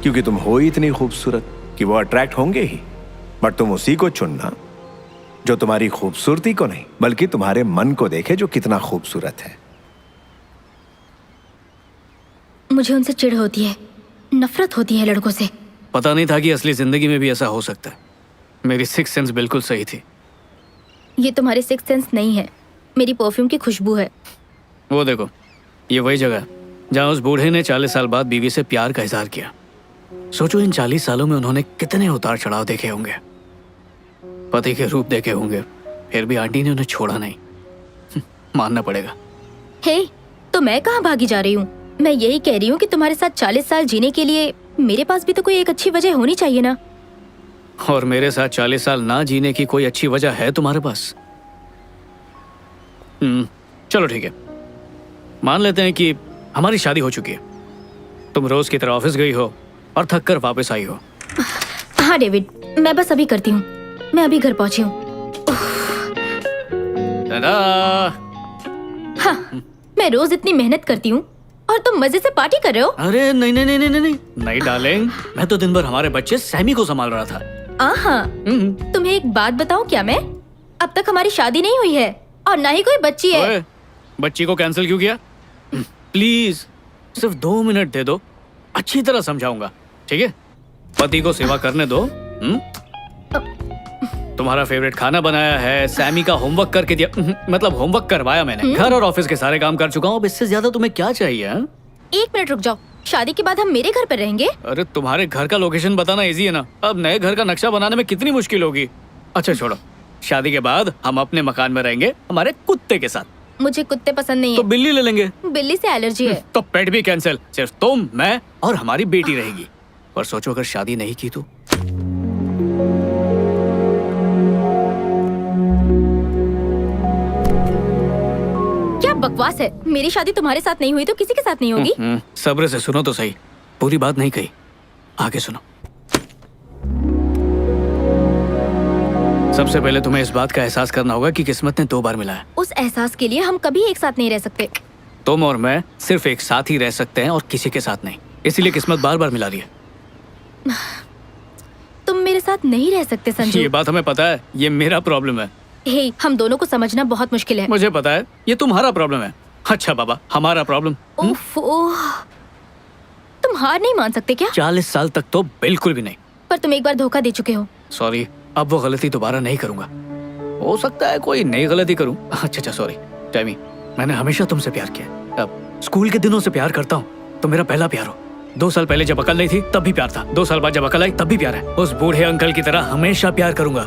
क्योंकि तुम हो ही इतनी खूबसूरत कि वो अट्रैक्ट होंगे ही। बट तुम उसी को चुनना जो तुम्हारी खूबसूरती को नहीं बल्कि तुम्हारे मन को देखे, जो कितना खूबसूरत है। मुझे उनसे चिढ़ होती है, नफरत होती है लड़कों से। पता नहीं था कि असली जिंदगी में भी ऐसा हो सकता है। मेरी सिक्स सेंस बिल्कुल सही थी। ये तुम्हारे सिक्स सेंस नहीं है, मेरी परफ्यूम की खुशबू है। वो देखो, ये वही जगह है जहाँ उस बूढ़े ने 40 साल बाद बीवी से प्यार का इजहार किया। सोचो, इन 40 सालों में उन्होंने कितने उतार चढ़ाव देखे होंगे, पति के रूप देखे होंगे, फिर भी आंटी ने उन्हें छोड़ा नहीं। मानना पड़ेगा। हे, तो मैं कहाँ भागी जा रही हूँ? मैं यही कह रही हूँ कि तुम्हारे साथ 40 साल जीने के लिए मेरे पास भी तो कोई एक अच्छी वजह होनी चाहिए ना। और मेरे साथ 40 साल ना जीने की कोई अच्छी वजह है तुम्हारे पास? चलो ठीक है, मान लेते हैं कि हमारी शादी हो चुकी है। तुम रोज की तरह ऑफिस गई हो, और थक कर वापस आई हो। हाँ डेविड, मैं बस अभी करती हूँ। मैं अभी घर पहुंची हूँ। टाटा। हाँ, मैं रोज इतनी मेहनत करती हूँ और तुम मजे से पार्टी कर रहे हो। अरे नहीं नहीं नहीं नहीं नहीं नहीं नहीं डार्लिंग, मैं तो दिन भर हमारे बच्चे सैमी को संभाल रहा था। हाँ, तुम्हें एक बात बताऊं क्या मैं? अब तक हमारी शादी नहीं हुई है और ना ही कोई बच्ची है। ओए, बच्ची को कैंसिल क्यों किया? प्लीज सिर्फ 2 मिनट दे दो, अच्छी तरह समझाऊंगा, ठीक है? पति को सेवा करने दो। तुम्हारा फेवरेट खाना बनाया है, सैमी का होमवर्क करके दिया, मतलब होमवर्क करवाया मैंने, घर और ऑफिस के सारे काम कर चुका हूँ। अब इससे ज्यादा तुम्हें क्या चाहिए? हाँ? 1 मिनट रुक जाओ, शादी के बाद हम मेरे घर पर रहेंगे। अरे तुम्हारे घर का लोकेशन बताना इजी है ना, अब नए घर का नक्शा बनाने में कितनी मुश्किल होगी। अच्छा छोड़ो, शादी के बाद हम अपने मकान में रहेंगे हमारे कुत्ते के साथ। मुझे कुत्ते पसंद नहीं तो है। बिल्ली ले लेंगे। बिल्ली से एलर्जी है। तो पेट भी कैंसिल, सिर्फ तुम, मैं और हमारी बेटी रहेगी। पर सोचो अगर शादी नहीं की तो। क्या बकवास है? मेरी शादी तुम्हारे साथ नहीं हुई तो किसी के साथ नहीं होगी। सब्र से सुनो तो सही, पूरी बात नहीं कही, आगे सुनो। सबसे पहले तुम्हें इस बात का एहसास करना होगा कि किस्मत ने 2 बार मिला है। उस एहसास के लिए हम कभी एक साथ नहीं रह सकते। तुम और मैं सिर्फ एक साथ ही रह सकते हैं और किसी के साथ नहीं, इसीलिए किस्मत बार बार मिला रही है। तुम मेरे साथ नहीं रह सकते संजू। ये बात हमें पता है, ये मेरा प्रॉब्लम है। हे, हम दोनों को समझना बहुत मुश्किल है। मुझे पता है, ये तुम्हारा प्रॉब्लम है। अच्छा बाबा, हमारा प्रॉब्लम। उफ, तुम हार नहीं मान सकते क्या? 40 साल तक तो बिल्कुल भी नहीं। पर तुम एक बार धोखा दे चुके हो। सॉरी, अब वो गलती दोबारा नहीं करूंगा। हो सकता है कोई नई गलती करूं। अच्छा सॉरी टैमी, मैंने हमेशा तुमसे प्यार किया। अब स्कूल के दिनों से प्यार करता हूँ। तुम मेरा पहला प्यार हो। 2 साल पहले जब अकल नहीं थी तब भी प्यार था। 2 साल बाद जब अकल आई तब भी प्यार है। उस बूढ़े अंकल की तरह हमेशा प्यार करूंगा।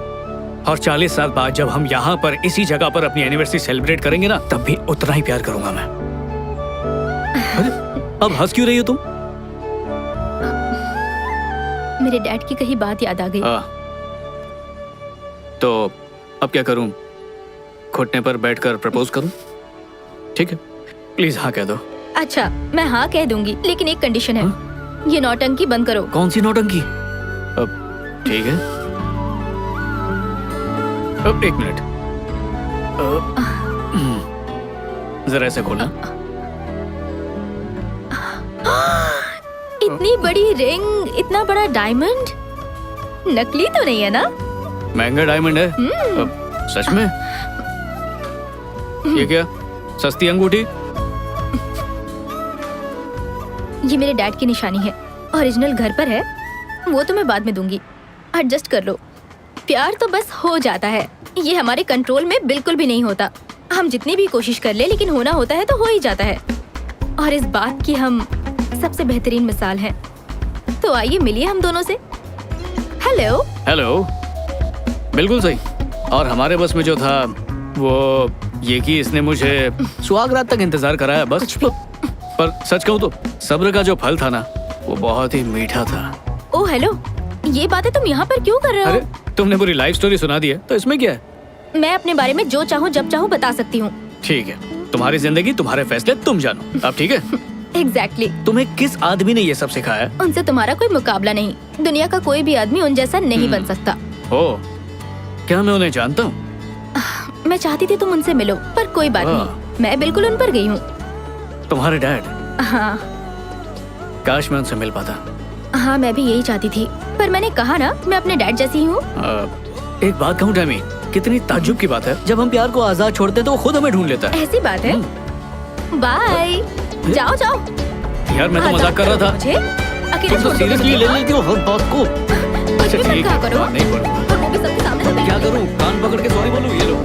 और 40 साल बाद जब हम यहाँ पर इसी जगह पर अपनी एनिवर्सरी सेलिब्रेट करेंगे ना, तब भी उतना ही प्यार करूंगा मैं। अरे, अब हंस क्यों रही हो तुम? मेरे डैड की कही बात याद आ गई। तो अब क्या करूं? घुटने पर बैठकर प्रपोज करूं? ठीक है, प्लीज हाँ कह दो। अच्छा, मैं हाँ कह दूंगी, लेकिन एक कंडीशन है। ये नौटंकी बंद करो। कौन सी नौटंकी? अब ठीक है, अब 1 मिनट, जरा ऐसे खोलना। इतनी बड़ी रिंग, इतना बड़ा डायमंड, नकली तो नहीं है ना? महंगा डायमंड है। अब सच में? ये क्या, सस्ती अंगूठी? ये मेरे डैड की निशानी है। ओरिजिनल घर पर है, वो तो मैं बाद में दूंगी। एडजस्ट कर लो। प्यार तो बस हो जाता है, ये हमारे कंट्रोल में बिल्कुल भी नहीं होता। हम जितनी भी कोशिश कर ले, लेकिन होना होता है तो हो ही जाता है। और इस बात की हम सबसे बेहतरीन मिसाल हैं। तो आइए मिलिए हम दोनों से। हेलो। हेलो, बिल्कुल सही। और हमारे बस में जो था वो ये कि इसने मुझे सुहागरात तक इंतजार कराया बस। पर सच कहूँ तो सब्र का जो फल था ना, वो बहुत ही मीठा था। ओ हेलो, ये बातें तुम यहाँ पर क्यों कर रहे हो? अरे तुमने पूरी लाइफ स्टोरी सुना दी है, तो इसमें क्या है? मैं अपने बारे में जो चाहूँ जब चाहूँ बता सकती हूँ। ठीक है, तुम्हारी जिंदगी, तुम्हारे फैसले, तुम जानो। अब ठीक है? एग्जैक्टली। तुम्हें किस आदमी ने ये सब सिखाया है? उनसे तुम्हारा कोई मुकाबला नहीं। दुनिया का कोई भी आदमी उन जैसा नहीं बन सकता। ओ, क्या मैं उन्हें जानता हूँ? मैं चाहती थी तुम उनसे मिलो, पर कोई बात नहीं, मैं बिल्कुल उन पर गई हूँ। तुम्हारे डैड? हाँ। काश मैं उनसे मिल पाता। हाँ, मैं भी यही चाहती थी, पर मैंने कहा ना, मैं अपने डैड जैसी हूँ। एक बात कहूँ टैमी, कितनी ताज्जुब की बात है, जब हम प्यार को आजाद छोड़ते हैं तो वो खुद हमें ढूंढ लेता है। ऐसी बात है? बाय। जाओ जाओ। यार मैं तो मजाक कर रहा था। मुझे अकेले तुम तो छोड़ दो सीरियसली मुझे। ले लेती हो हर बात को। कुछ भी अच्छा मत ठीक कहा है, करो। नहीं बोलूंगा। और वो भी सबके सामने से क्या करूँ? कान पकड़ के सॉरी बोलूँ? ये लो।